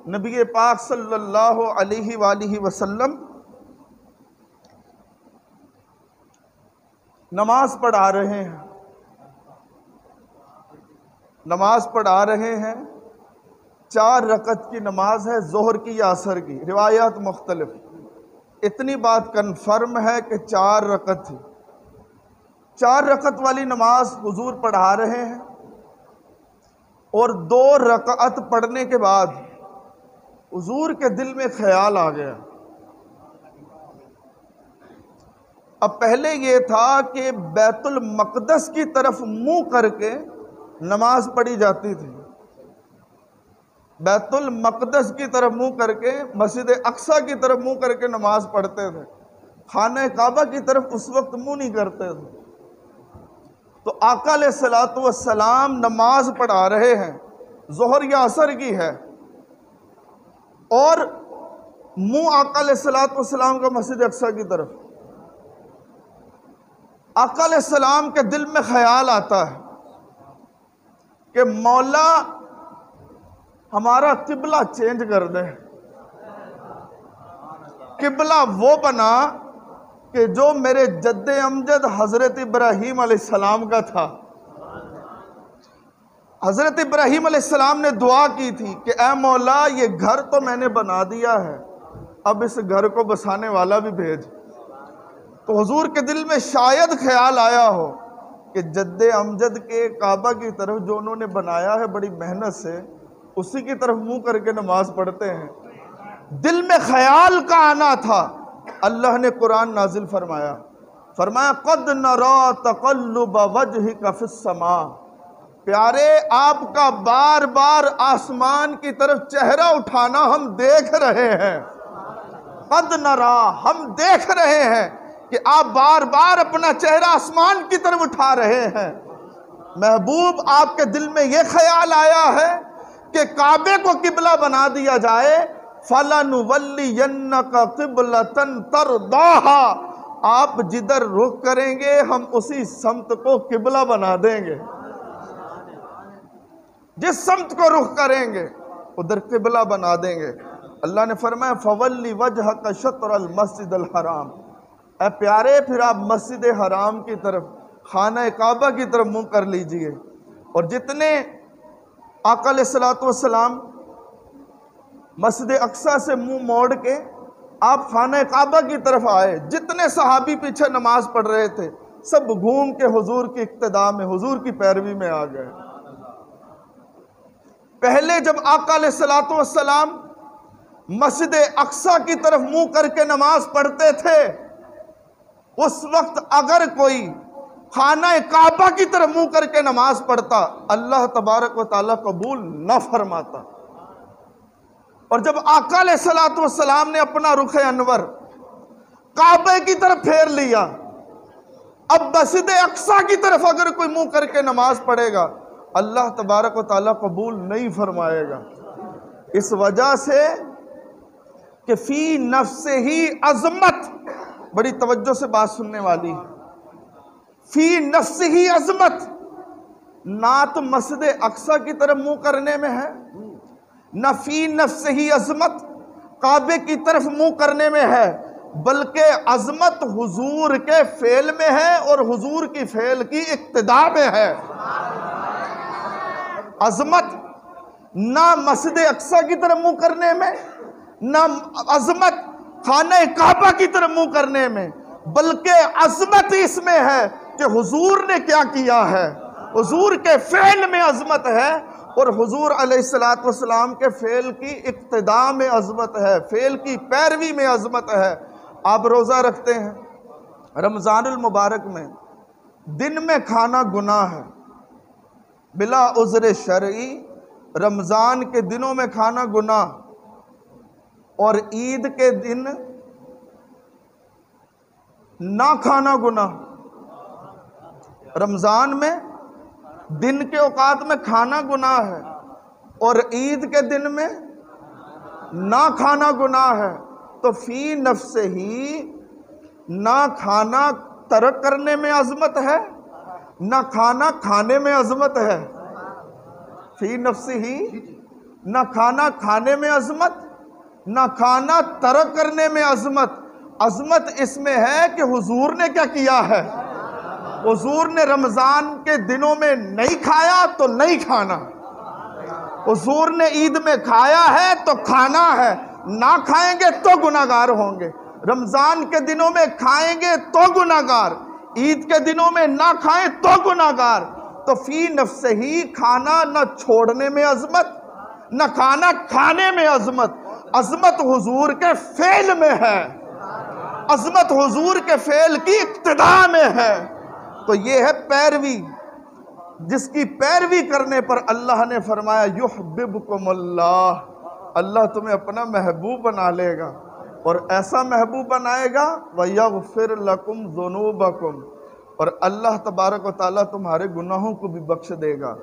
نبی پاک صلی اللہ علیہ وآلہ وسلم نماز پڑھا رہے ہیں، نماز پڑھا رہے ہیں، 4 رکعت کی نماز ہے، ظہر کی یا عصر کی، روایات مختلف، اتنی بات کنفرم ہے کہ 4 رکعت تھی۔ 4 رکعت والی نماز حضور پڑھا رہے ہیں، اور 2 رکعت پڑھنے کے بعد حضور کے دل میں خیال آ گیا۔ اب پہلے یہ تھا کہ بیت المقدس کی طرف منہ کر کے نماز پڑھی جاتی تھی، بیت المقدس کی طرف منہ کر کے، مسجد اقصی کی طرف منہ کر کے نماز پڑھتے تھے، خانہ کعبہ کی طرف اس وقت منہ نہیں کرتے تھے۔ تو آقا علیہ السلام نماز پڑھا رہے ہیں، ظہر یا عصر کی ہے، اور منہ آقا علیہ الصلوۃ والسلام کا مسجد اقصیٰ کی طرف. آقا علیہ السلام کے دل میں خیال آتا ہے کہ مولا ہمارا قبلہ چینج کر دے. قبلہ وہ بنا کہ جو میرے جد امجد حضرت ابراہیم علیہ السلام کا تھا. حضرت ابراہیم علیہ السلام نے دعا کی تھی کہ اے مولا یہ گھر تو میں نے بنا دیا ہے، اب اس گھر کو بسانے والا بھی بھیج. تو حضور کے دل میں شاید خیال آیا ہو کہ جد امجد کے کعبہ کی طرف جو انہوں نے بنایا ہے بڑی محنت سے، اسی کی طرف منہ کر کے نماز پڑھتے ہیں. دل میں خیال کا آنا تھا. اللہ نے قرآن نازل فرمایا قد نرا تقلب وجہک فی السماء. پیارے آپ کا بار بار آسمان کی طرف چہرہ اٹھانا ہم دیکھ رہے ہیں. قد نرا، ہم دیکھ رہے ہیں کہ آپ بار بار اپنا چہرہ آسمان کی طرف اٹھا رہے ہیں. محبوب آپ کے دل میں یہ خیال آیا ہے کہ کعبے کو قبلہ بنا دیا جائے. فَلَنُوَلِّيَنَّكَ قِبْلَةً تَرْضَاهَا، آپ جدھر رخ کریں گے ہم اسی سمت کو قبلہ بنا دیں گے. جس سمت کو رخ کریں گے ادھر قبلہ بنا دیں گے. اللہ نے فرمایا فَوَلِّ وَجْهَكَ شَطْرَ الْمَسْجِدِ الْحَرَامِ. اے پیارے پھر آپ مسجد حرام کی طرف، خانہ کعبہ کی طرف منہ کر لیجئے. اور جتنے آقا علیہ الصلوۃ والسلام مسجد اقصیٰ سے منہ موڑ کے آپ خانہ کعبہ کی طرف آئے، جتنے صحابی پیچھے نماز پڑھ رہے تھے سب گھوم کے حضور کی اقتداء میں، حضور کی پیروی میں آ گئے. پہلے جب آقا علیہ الصلوۃ والسلام مسجد اقصیٰ کی طرف منہ کر کے نماز پڑھتے تھے، اس وقت اگر کوئی خانہ کعبہ کی طرف منہ کر کے نماز پڑھتا اللہ تبارک و تعالیٰ قبول نہ فرماتا. اور جب آقا علیہ الصلوۃ والسلام نے اپنا رخ انور کعبے کی طرف پھیر لیا، اب مسجد اقصیٰ کی طرف اگر کوئی منہ کر کے نماز پڑھے گا اللہ تبارک و تعالیٰ قبول نہیں فرمائے گا. اس وجہ سے کہ فی نفس ہی عظمت، بڑی توجہ سے بات سننے والی، فی نفس ہی عظمت، نہ تو مسجد اقصیٰ کی طرف منہ کرنے میں ہے، نہ فی نفس ہی عظمت کعبے کی طرف منہ کرنے میں ہے، بلکہ عظمت حضور کے فعل میں ہے اور حضور کی فعل کی اقتداء میں ہے. عظمت نہ مسجد اقصیٰ کی طرف منہ کرنے میں، نہ عظمت خانہ کعبہ کی طرف منہ کرنے میں، بلکہ عظمت اس میں ہے کہ حضور نے کیا کیا ہے. حضور کے فعل میں عظمت ہے اور حضور علیہ الصلوۃ والسلام کے فعل کی اقتداء میں عظمت ہے، فعل کی پیروی میں عظمت ہے. آپ روزہ رکھتے ہیں رمضان المبارک میں، دن میں کھانا گناہ ہے بلا عذر شرعی. رمضان کے دنوں میں کھانا گناہ اور عید کے دن نہ کھانا گناہ. رمضان میں دن کے اوقات میں کھانا گناہ ہے اور عید کے دن میں نہ کھانا گناہ ہے. تو فی نفس ہی نہ کھانا ترک کرنے میں عظمت ہے، نہ کھانا کھانے میں عظمت ہے. فی نفس ہی، نہ کھانا کھانے میں عظمت، نہ کھانا ترک کرنے میں عظمت. عظمت اس میں ہے کہ حضور نے کیا کیا ہے. حضور نے رمضان کے دنوں میں نہیں کھایا تو نہیں کھانا، حضور نے عید میں کھایا ہے تو کھانا ہے، نہ کھائیں گے تو گناہگار ہوں گے. رمضان کے دنوں میں کھائیں گے تو گناہگار، عید کے دنوں میں نہ کھائیں تو گناہگار. تو فی نفس ہی کھانا نہ چھوڑنے میں عظمت، نہ کھانا کھانے میں عظمت. عظمت حضور کے فعل میں ہے، عظمت حضور کے فعل کی اقتداء میں ہے. تو یہ ہے پیروی، جس کی پیروی کرنے پر اللہ نے فرمایا یحببکم اللہ، اللہ تمہیں اپنا محبوب بنا لے گا. اور ایسا محبوب بنائے گا وَيَغْفِرْ لَكُمْ ذُنُوبَكُمْ، اور اللہ تبارک و تعالیٰ تمہارے گناہوں کو بھی بخش دے گا.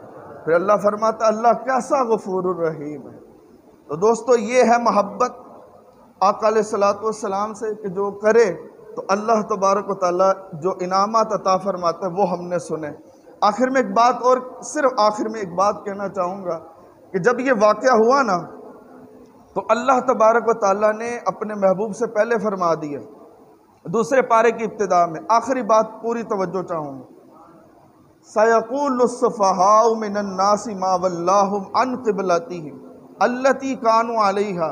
پھر اللہ فرماتا اللہ کیسا غفور الرحیم ہے. تو دوستو یہ ہے محبت، آقا علیہ الصلوۃ والسلام سے کہ جو کرے تو اللہ تبارک و تعالیٰ جو انعامات عطا فرماتا ہے وہ ہم نے سنے۔ آخر میں ایک بات اور، صرف آخر میں ایک بات کہنا چاہوں گا کہ جب یہ واقعہ ہوا نا تو اللہ تبارک و تعالیٰ نے اپنے محبوب سے پہلے فرما دیا، دوسرے پارے کی ابتدا میں، آخری بات پوری توجہ چاہوں گا، سَيَقُولُ السُّفَهَاءُ مِنَ النَّاسِ مَا وَلَّاهُمْ عَنْ قِبْلَتِهِمْ الَّتِي كَانُوا عَلَيْهَا۔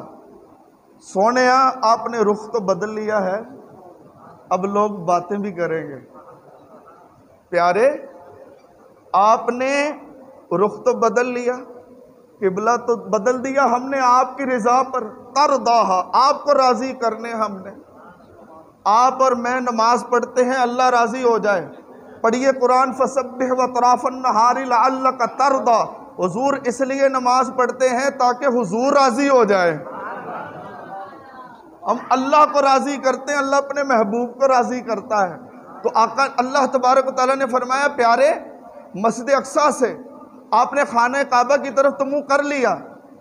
سونیا آپ نے رخ تو بدل لیا ہے، اب لوگ باتیں بھی کریں گے۔ پیارے آپ نے رخ تو بدل لیا، قبلہ تو بدل دیا ہم نے آپ کی رضا پر، ترضاہا آپ کو راضی کرنے ہم نے۔ آپ اور میں نماز پڑھتے ہیں اللہ راضی ہو جائے، پڑھیے قرآن فسبح وطراف النہار لعلک ترضی، حضور اس لیے نماز پڑھتے ہیں تاکہ حضور راضی ہو جائے۔ ہم اللہ کو راضی کرتے ہیں، اللہ اپنے محبوب کو راضی کرتا ہے۔ تو آقا اللہ تبارک و تعالیٰ نے فرمایا پیارے مسجد اقصیٰ سے آپ نے خانہ کعبہ کی طرف تو منہ کر لیا،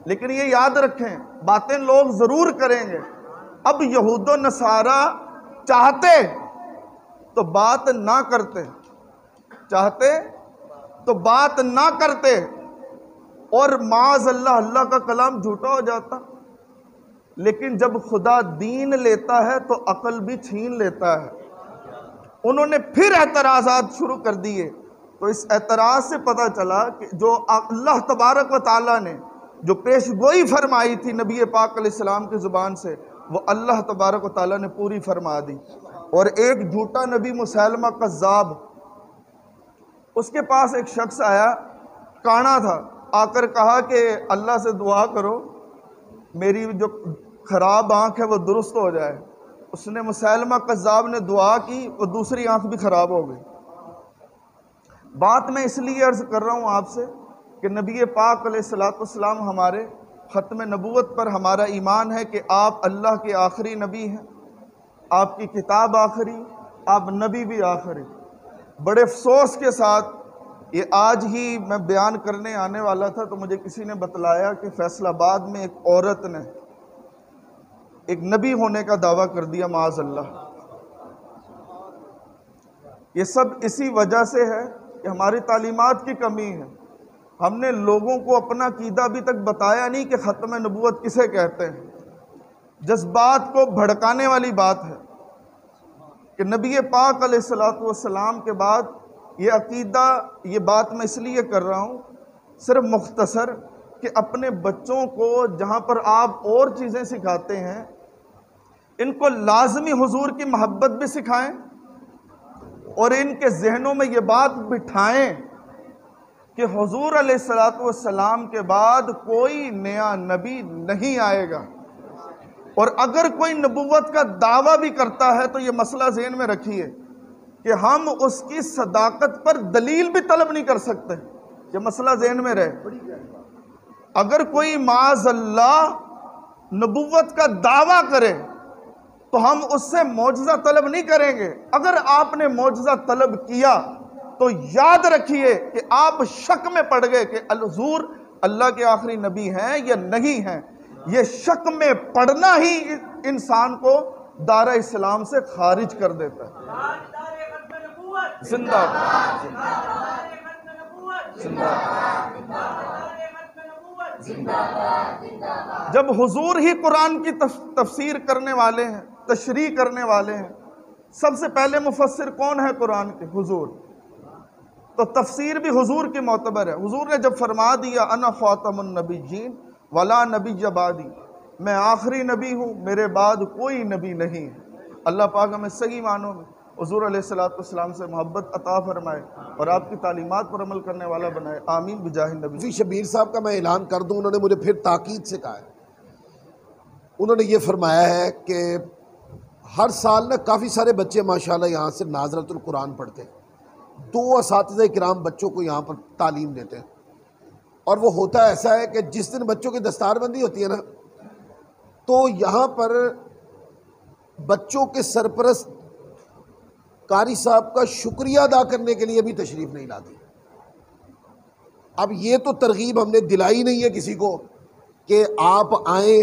لیکن یہ یاد رکھیں باتیں لوگ ضرور کریں گے۔ اب یہود و نصارہ چاہتے تو بات نہ کرتے، چاہتے تو بات نہ کرتے اور معاذ اللہ اللہ کا کلام جھوٹا ہو جاتا، لیکن جب خدا دین لیتا ہے تو عقل بھی چھین لیتا ہے۔ انہوں نے پھر اعتراضات شروع کر دیے، تو اس اعتراض سے پتہ چلا کہ جو اللہ تبارک و تعالیٰ نے جو پیش گوئی فرمائی تھی نبی پاک علیہ السلام کی زبان سے وہ اللہ تبارک و تعالیٰ نے پوری فرما دی۔ اور ایک جھوٹا نبی مسیلمہ کذاب، اس کے پاس ایک شخص آیا، کانا تھا، آ کر کہا کہ اللہ سے دعا کرو میری جو خراب آنکھ ہے وہ درست ہو جائے۔ اس نے مسیلمہ کذاب نے دعا کی، وہ دوسری آنکھ بھی خراب ہو گئی۔ بات میں اس لیے عرض کر رہا ہوں آپ سے کہ نبی پاک علیہ السلام ہمارے ختم نبوت پر ہمارا ایمان ہے کہ آپ اللہ کے آخری نبی ہیں، آپ کی کتاب آخری، آپ نبی بھی آخری۔ بڑے افسوس کے ساتھ یہ آج ہی میں بیان کرنے آنے والا تھا تو مجھے کسی نے بتلایا کہ فیصل آباد میں ایک عورت نے ایک نبی ہونے کا دعویٰ کر دیا، معاذ اللہ۔ یہ سب اسی وجہ سے ہے کہ ہماری تعلیمات کی کمی ہے، ہم نے لوگوں کو اپنا عقیدہ ابھی تک بتایا نہیں کہ ختم نبوت کسے کہتے ہیں۔ جذبات کو بھڑکانے والی بات ہے کہ نبی پاک علیہ السلام کے بعد یہ عقیدہ، یہ بات میں اس لیے کر رہا ہوں صرف مختصر کہ اپنے بچوں کو جہاں پر آپ اور چیزیں سکھاتے ہیں ان کو لازمی حضور کی محبت بھی سکھائیں اور ان کے ذہنوں میں یہ بات بٹھائیں کہ حضور علیہ السلام کے بعد کوئی نیا نبی نہیں آئے گا، اور اگر کوئی نبوت کا دعویٰ بھی کرتا ہے تو یہ مسئلہ ذہن میں رکھیے کہ ہم اس کی صداقت پر دلیل بھی طلب نہیں کر سکتے، یہ مسئلہ ذہن میں رہے۔ اگر کوئی معاذ اللہ نبوت کا دعویٰ کرے تو ہم اس سے معجزہ طلب نہیں کریں گے۔ اگر آپ نے معجزہ طلب کیا تو یاد رکھیے کہ آپ شک میں پڑ گئے کہ حضور اللہ کے آخری نبی ہیں یا نہیں ہیں۔ یہ شک میں پڑنا ہی انسان کو دارہ اسلام سے خارج کر دیتا ہے۔ زندہ جب حضور ہی قرآن کی تفسیر کرنے والے ہیں، تشریح کرنے والے ہیں، سب سے پہلے مفسر کون ہے قرآن کے؟ حضور۔ تو تفسیر بھی حضور کی معتبر ہے۔ حضور نے جب فرما دیا انا خاتم النبیین ولا نبی بعدی، میں آخری نبی ہوں، میرے بعد کوئی نبی نہیں ہے۔ اللہ پاک ہمیں صحیح معنوں میں حضور علیہ السلام سے محبت عطا فرمائے اور آپ کی تعلیمات پر عمل کرنے والا بنائے، آمین بجاہ نبی۔ مفتی شبیر صاحب کا میں اعلان کر دوں، انہوں نے مجھے پھر تاکید سے کہا ہے، انہوں نے یہ فرمایا ہے کہ ہر سال نا کافی سارے بچے ماشاءاللہ یہاں سے ناظرۃ القرآن پڑھتے ہیں، 2 اساتذہ کرام بچوں کو یہاں پر تعلیم دیتے ہیں، اور وہ ہوتا ایسا ہے کہ جس دن بچوں کی دستار بندی ہوتی ہے نا تو یہاں پر بچوں کے سرپرست قاری صاحب کا شکریہ ادا کرنے کے لیے بھی تشریف نہیں لاتے۔ اب یہ تو ترغیب ہم نے دلائی نہیں ہے کسی کو کہ آپ آئیں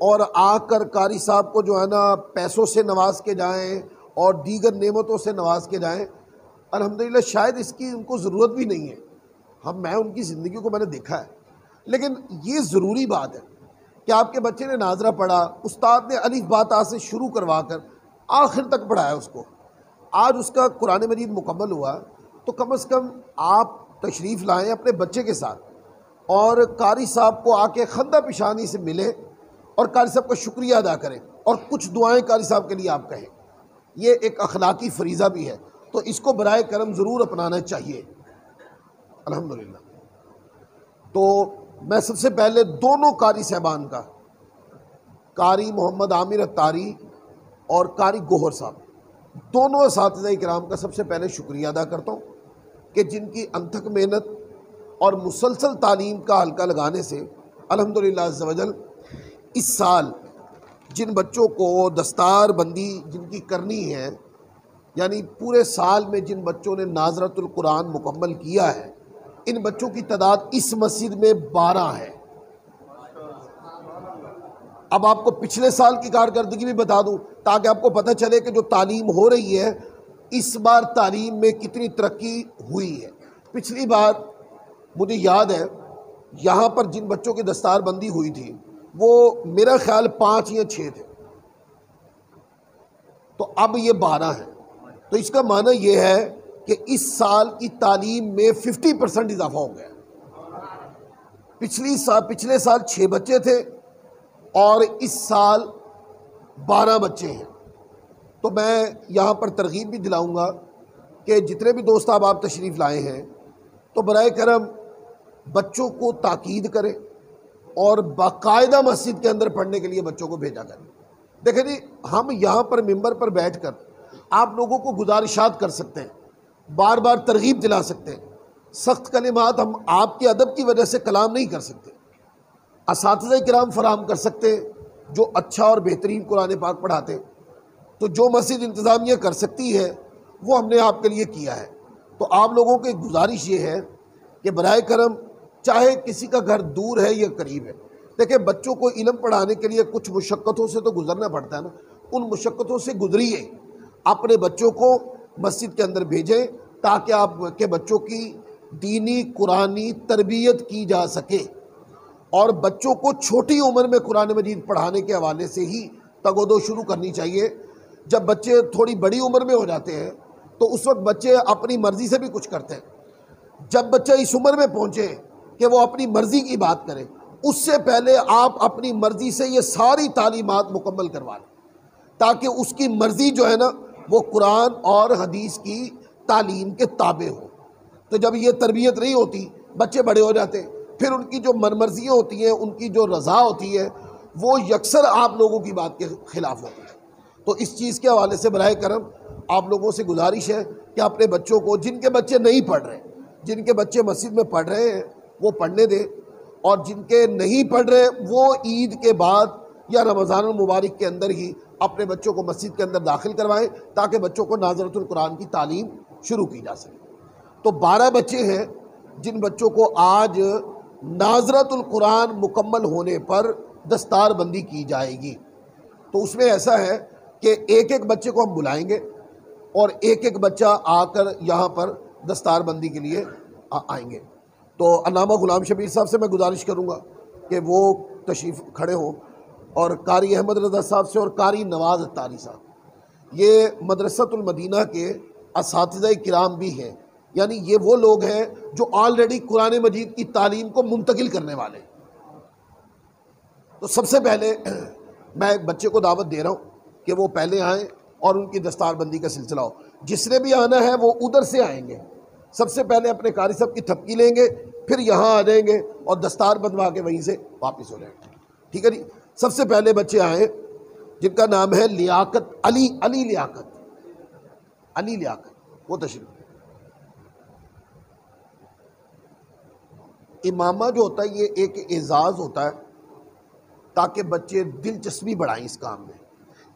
اور آ کر قاری صاحب کو جو ہے نا پیسوں سے نواز کے جائیں اور دیگر نعمتوں سے نواز کے جائیں، الحمدللہ شاید اس کی ان کو ضرورت بھی نہیں ہے۔ میں ان کی زندگی کو میں نے دیکھا ہے، لیکن یہ ضروری بات ہے کہ آپ کے بچے نے ناظرہ پڑھا، استاد نے الف با تا سے شروع کروا کر آخر تک پڑھایا اس کو، آج اس کا قرآن مجید مکمل ہوا، تو کم از کم آپ تشریف لائیں اپنے بچے کے ساتھ اور قاری صاحب کو آ کے خندہ پیشانی سے ملیں اور قاری صاحب کا شکریہ ادا کریں اور کچھ دعائیں قاری صاحب کے لیے آپ کہیں۔ یہ ایک اخلاقی فریضہ بھی ہے، تو اس کو برائے کرم ضرور اپنانا چاہیے الحمدللہ۔ تو میں سب سے پہلے دونوں قاری صاحبان کا، قاری محمد عامر اتاری اور قاری گوہر صاحب، دونوں اساتذہ کرام کا سب سے پہلے شکریہ ادا کرتا ہوں کہ جن کی انتھک محنت اور مسلسل تعلیم کا حلقہ لگانے سے الحمدللہ عز و جل اس سال جن بچوں کو دستار بندی جن کی کرنی ہے، یعنی پورے سال میں جن بچوں نے ناظرۃ القرآن مکمل کیا ہے، ان بچوں کی تعداد اس مسجد میں 12 ہے۔ اب آپ کو پچھلے سال کی کارکردگی بھی بتا دوں تاکہ آپ کو پتہ چلے کہ جو تعلیم ہو رہی ہے اس بار تعلیم میں کتنی ترقی ہوئی ہے۔ پچھلی بار مجھے یاد ہے یہاں پر جن بچوں کی دستار بندی ہوئی تھی وہ میرا خیال 5 یا 6 تھے، تو اب یہ 12 ہیں۔ تو اس کا معنی یہ ہے کہ اس سال کی تعلیم میں 50% اضافہ ہو گیا۔ پچھلے سال 6 بچے تھے اور اس سال 12 بچے ہیں۔ تو میں یہاں پر ترغیب بھی دلاؤں گا کہ جتنے بھی دوست آپ تشریف لائے ہیں تو برائے کرم بچوں کو تاکید کریں اور باقاعدہ مسجد کے اندر پڑھنے کے لیے بچوں کو بھیجا کریں۔ دیکھیں جی، ہم یہاں پر ممبر پر بیٹھ کر آپ لوگوں کو گزارشات کر سکتے ہیں، بار بار ترغیب دلا سکتے ہیں، سخت کلمات ہم آپ کے ادب کی وجہ سے کلام نہیں کر سکتے، اساتذہ کرام فراہم کر سکتے ہیں جو اچھا اور بہترین قرآن پاک پڑھاتے ہیں۔ تو جو مسجد انتظامیہ کر سکتی ہے وہ ہم نے آپ کے لیے کیا ہے۔ تو آپ لوگوں کی گزارش یہ ہے کہ برائے کرم چاہے کسی کا گھر دور ہے یا قریب ہے، دیکھیں بچوں کو علم پڑھانے کے لیے کچھ مشقتوں سے تو گزرنا پڑتا ہے نا، ان مشقتوں سے گزریے، اپنے بچوں کو مسجد کے اندر بھیجیں تاکہ آپ کے بچوں کی دینی قرآنی تربیت کی جا سکے۔ اور بچوں کو چھوٹی عمر میں قرآن مجید پڑھانے کے حوالے سے ہی تگ و دو شروع کرنی چاہیے۔ جب بچے تھوڑی بڑی عمر میں ہو جاتے ہیں تو اس وقت بچے اپنی مرضی سے بھی کچھ کرتے ہیں۔ جب بچہ اس عمر میں پہنچے کہ وہ اپنی مرضی کی بات کرے، اس سے پہلے آپ اپنی مرضی سے یہ ساری تعلیمات مکمل کروا لیں تاکہ اس کی مرضی جو ہے نا وہ قرآن اور حدیث کی تعلیم کے تابع ہو۔ تو جب یہ تربیت نہیں ہوتی، بچے بڑے ہو جاتے ہیں، پھر ان کی جو من مرضیاں ہوتی ہیں، ان کی جو رضا ہوتی ہے، وہ یکسر آپ لوگوں کی بات کے خلاف ہوتی ہے۔ تو اس چیز کے حوالے سے برائے کرم آپ لوگوں سے گزارش ہے کہ اپنے بچوں کو، جن کے بچے نہیں پڑھ رہے، جن کے بچے مسجد میں پڑھ رہے ہیں وہ پڑھنے دیں، اور جن کے نہیں پڑھ رہے وہ عید کے بعد یا رمضان المبارک کے اندر ہی اپنے بچوں کو مسجد کے اندر داخل کروائیں تاکہ بچوں کو ناظرۃ القرآن کی تعلیم شروع کی جا سکے۔ تو 12 بچے ہیں جن بچوں کو آج ناظرۃ القرآن مکمل ہونے پر دستار بندی کی جائے گی۔ تو اس میں ایسا ہے کہ ایک ایک بچے کو ہم بلائیں گے اور ایک ایک بچہ آ کر یہاں پر دستار بندی کے لیے آئیں گے۔ تو علامہ غلام شبیر صاحب سے میں گزارش کروں گا کہ وہ تشریف کھڑے ہوں، اور قاری احمد رضا صاحب سے اور قاری نواز اتاری صاحب، یہ مدرسۃ المدینہ کے اساتذہ کرام بھی ہیں، یعنی یہ وہ لوگ ہیں جو آلریڈی قرآن مجید کی تعلیم کو منتقل کرنے والے ہیں۔ تو سب سے پہلے میں ایک بچے کو دعوت دے رہا ہوں کہ وہ پہلے آئیں اور ان کی دستار بندی کا سلسلہ ہو۔ جس نے بھی آنا ہے وہ ادھر سے آئیں گے، سب سے پہلے اپنے قاری صاحب کی تھپکی لیں گے، پھر یہاں آ جائیں گے اور دستار بندوا کے وہیں سے واپس ہو جائیں گے۔ ٹھیک ہے جی؟ سب سے پہلے بچے آئیں جن کا نام ہے لیاقت علی لیاقت، وہ تشریف۔ امامہ جو ہوتا ہے یہ ایک اعزاز ہوتا ہے تاکہ بچے دلچسپی بڑھائیں اس کام میں۔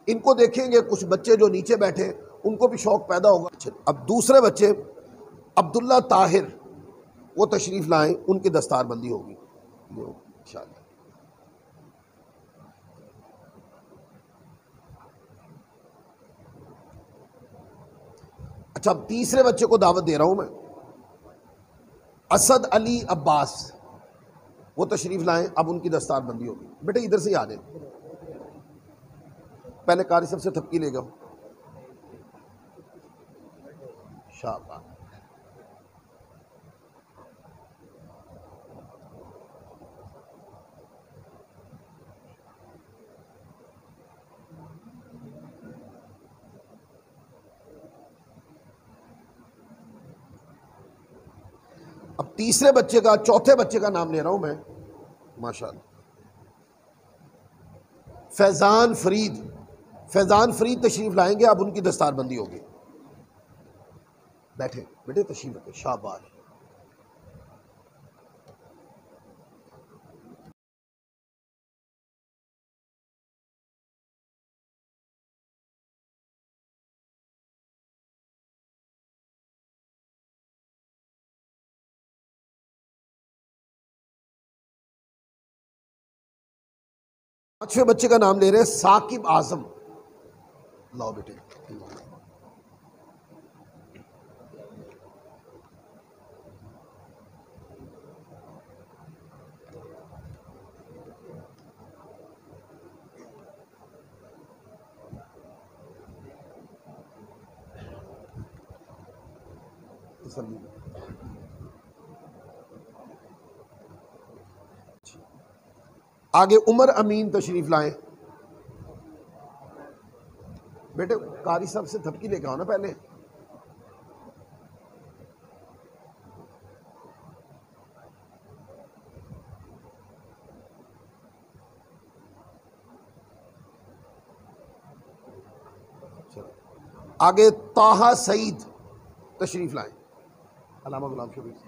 ان کو دیکھیں گے کچھ بچے جو نیچے بیٹھے ان کو بھی شوق پیدا ہوگا۔ اب دوسرے بچے عبداللہ طاہر وہ تشریف لائیں، ان کی دستار بندی ہوگی انشاءاللہ۔ اچھا اب تیسرے بچے کو دعوت دے رہا ہوں میں، اسد علی عباس، وہ تشریف لائیں، اب ان کی دستار بندی ہوگی۔ بیٹے ادھر سے ہی آ جائیں، پہلے قاری صاحب سے تھپکی لے گا، شاباش۔ اب تیسرے بچے کا، چوتھے بچے کا نام لے رہا ہوں میں، ماشاءاللہ، فیضان فرید۔ فیضان فرید تشریف لائیں گے، اب ان کی دستار بندی ہوگی۔ بیٹھے بیٹے، تشریف رکھیں، شاباش۔ پانچویں بچے کا نام لے رہے ہیں ثاقب اعظم۔ لاؤ بیٹے، تسلی۔ آگے عمر امین تشریف لائیں۔ بیٹے قاری صاحب سے تھپکی لے کے آؤ نا پہلے۔ آگے طاہا سعید تشریف لائیں، علامہ غلام شبیر سے۔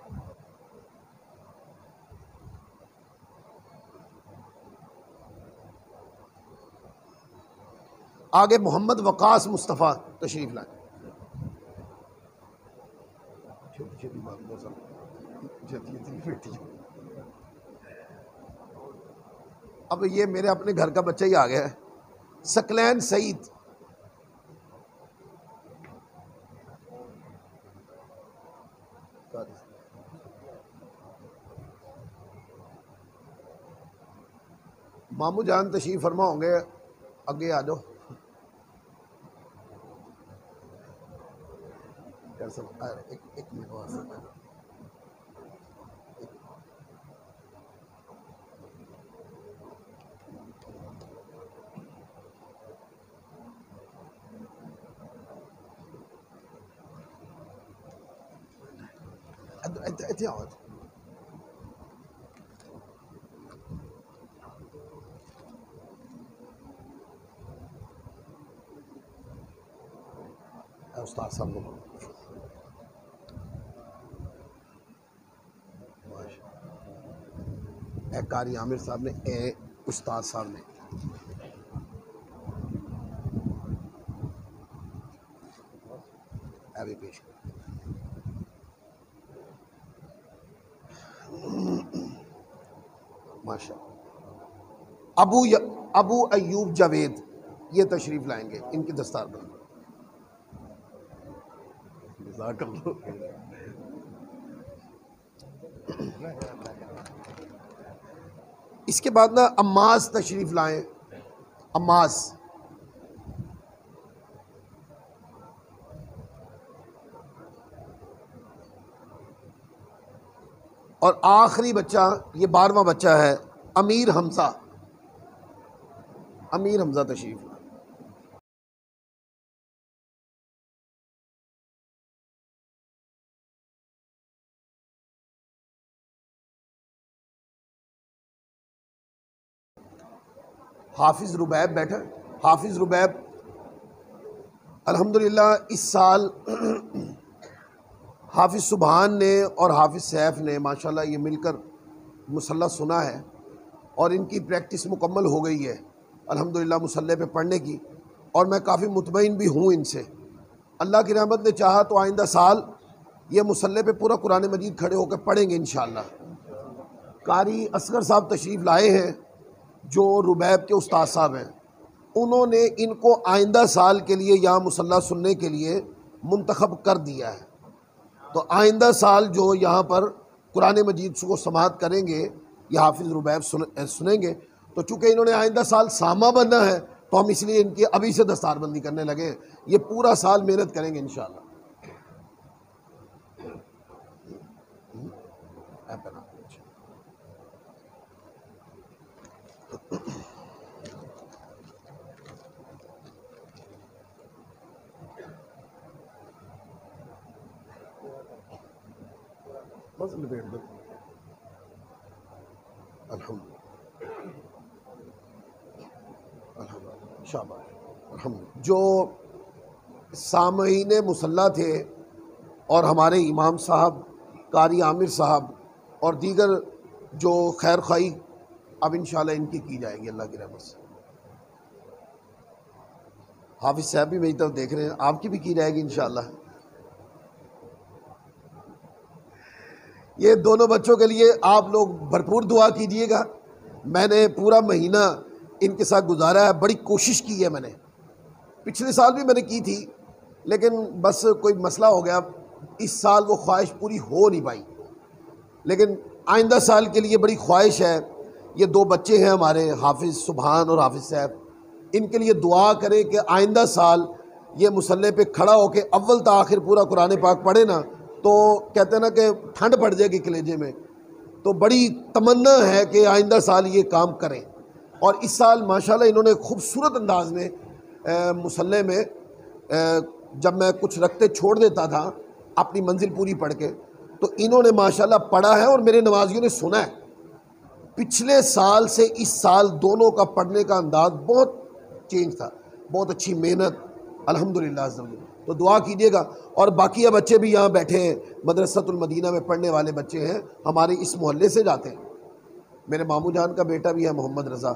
آگے محمد وقاص مصطفیٰ تشریف لائیں۔ اب یہ میرے اپنے گھر کا بچہ ہی آ گیا ہے، ثقلین سعید۔ مامو جان تشریف فرما ہوں گے، آگے آ جاؤ۔ ایک منٹ واسطے اتنے آؤ۔ استاد صاحب کو اے قاری عامر صاحب نے، اے استاد صاحب نے، ابھی پیش کر۔ ماشاء ابو ایوب جاوید یہ تشریف لائیں گے، ان کی دستار بندی۔ اس کے بعد نا عماز تشریف لائیں، عماز۔ اور آخری بچہ، یہ 12واں بچہ ہے، امیر حمزہ۔ امیر حمزہ تشریف لائیں۔ حافظ ربیب بیٹھا۔ حافظ ربیب الحمدللہ اس سال حافظ سبحان نے اور حافظ سیف نے ماشاءاللہ یہ مل کر مصلی سنا ہے، اور ان کی پریکٹس مکمل ہو گئی ہے الحمدللہ مصلی پہ پڑھنے کی، اور میں کافی مطمئن بھی ہوں ان سے۔ اللہ کی رحمت نے چاہا تو آئندہ سال یہ مصلی پہ پورا قرآن مجید کھڑے ہو کے پڑھیں گے انشاءاللہ۔ قاری اصغر صاحب تشریف لائے ہیں جو ربیب کے استاد صاحب ہیں، انہوں نے ان کو آئندہ سال کے لیے یہاں مصلی سننے کے لیے منتخب کر دیا ہے۔ تو آئندہ سال جو یہاں پر قرآن مجید کو سماعت کریں گے یہ حافظ ربیب سنیں گے، تو چونکہ انہوں نے آئندہ سال سامہ بننا ہے تو ہم اس لیے ان کی ابھی سے دستار بندی کرنے لگے ہیں۔ یہ پورا سال محنت کریں گے انشاءاللہ۔ بس لپیٹ دو۔ جو سامعین مصلی تھے اور ہمارے امام صاحب، قاری عامر صاحب اور دیگر جو خیر خواہی اب انشاءاللہ ان کی جائے گی اللہ کی رحمت سے۔ حافظ صاحب بھی میری طرف دیکھ رہے ہیں، آپ کی بھی کی جائے گی انشاءاللہ۔ یہ دونوں بچوں کے لیے آپ لوگ بھرپور دعا کیجیے گا۔ میں نے پورا مہینہ ان کے ساتھ گزارا ہے، بڑی کوشش کی ہے میں نے، پچھلے سال بھی میں نے کی تھی لیکن بس کوئی مسئلہ ہو گیا، اس سال وہ خواہش پوری ہو نہیں پائی، لیکن آئندہ سال کے لیے بڑی خواہش ہے۔ یہ دو بچے ہیں ہمارے، حافظ سبحان اور حافظ صاحب، ان کے لیے دعا کریں کہ آئندہ سال یہ مصلی پہ کھڑا ہو کے اول تا آخر پورا قرآن پاک پڑھے نا، تو کہتے ہیں نا کہ ٹھنڈ پڑ جائے گی کلیجے میں، تو بڑی تمنا ہے کہ آئندہ سال یہ کام کریں۔ اور اس سال ماشاءاللہ انہوں نے خوبصورت انداز میں مصلی میں جب میں کچھ رکھتے چھوڑ دیتا تھا اپنی منزل پوری پڑھ کے، تو انہوں نے ماشاءاللہ پڑھا ہے اور میرے نمازیوں نے سنا ہے۔ پچھلے سال سے اس سال دونوں کا پڑھنے کا انداز بہت چینج تھا، بہت اچھی محنت الحمدللہ عز و جل۔ تو دعا کیجیے گا۔ اور باقیہ بچے بھی یہاں بیٹھے ہیں، مدرسۃ المدینہ میں پڑھنے والے بچے ہیں، ہمارے اس محلے سے جاتے ہیں۔ میرے ماموں جان کا بیٹا بھی ہے محمد رضا،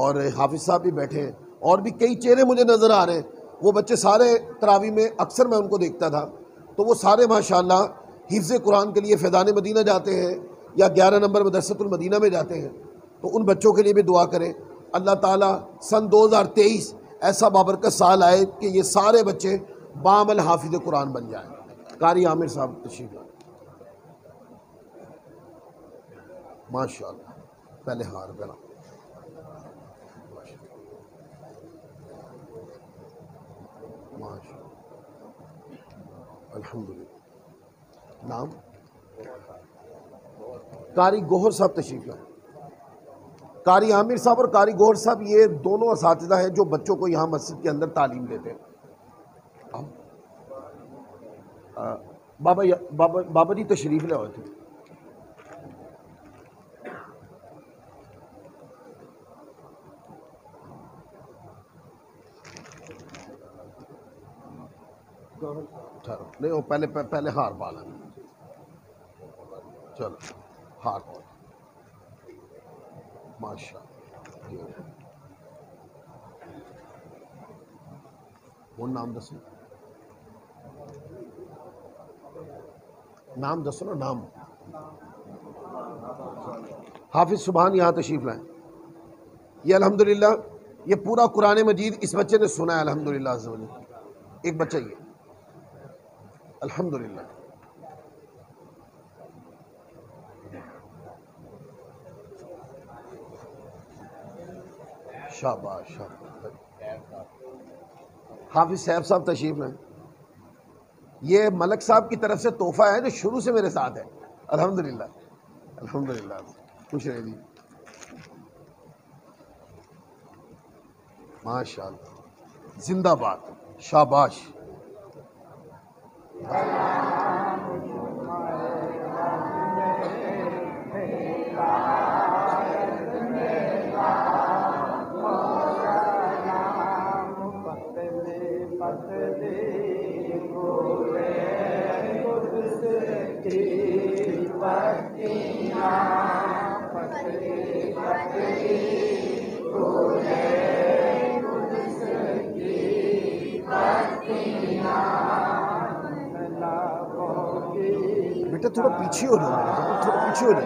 اور حافظ صاحب بھی بیٹھے ہیں، اور بھی کئی چہرے مجھے نظر آ رہے ہیں۔ وہ بچے سارے تراویح میں اکثر میں ان کو دیکھتا تھا، تو وہ سارے ماشاءاللہ حفظ قرآن کے لیے فیضان مدینہ جاتے ہیں یا 11 نمبر مدرسۃ المدینہ میں جاتے ہیں۔ تو ان بچوں کے لیے بھی دعا کریں، اللہ تعالیٰ سن 2023 ایسا بابرکت سال آئے کہ یہ سارے بچے بعمل حافظ قرآن بن جائیں۔ قاری عامر صاحب تشریف لائیں۔ ماشاءاللہ، پہلے ہار گلا، ماشاءاللہ، الحمدللہ۔ نام قاری گوہر صاحب تشریف لائیں۔ قاری عامر صاحب اور قاری گوہر صاحب یہ دونوں اساتذہ ہیں جو بچوں کو یہاں مسجد کے اندر تعلیم دیتے ہیں۔ بابا جی تشریف لے آئے تھے۔ نہیں وہ پہلے ہار بالا، چلو ہار پال، ماشاء اللہ۔ وہ نام دسو، نام دسو نا، نام۔ حافظ سبحان یہاں تشریف لائیں۔ یہ الحمدللہ یہ پورا قرآن مجید اس بچے نے سنا ہے الحمدللہ عز و جل، ایک بچہ یہ الحمدللہ۔ شاباش شاباش۔ حافظ صاحب تشریف لائیں۔ یہ ملک صاحب کی طرف سے تحفہ ہے جو شروع سے میرے ساتھ ہے الحمدللہ، الحمدللہ۔ خوش رہے جی، ماشاءاللہ، زندہ باد، شاباش۔ بیٹا تھوڑا پیچھے ہو جاؤ، تھوڑا پیچھے ہو جاؤ۔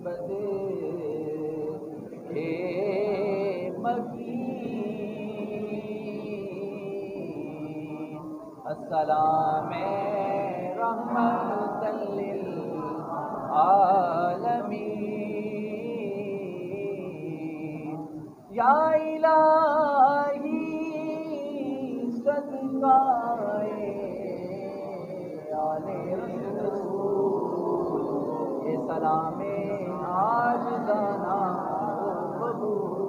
بدے مکین السلام رحمت للعالمین یا الہی صدقہ آل رسول یہ سلام آج دانا قبول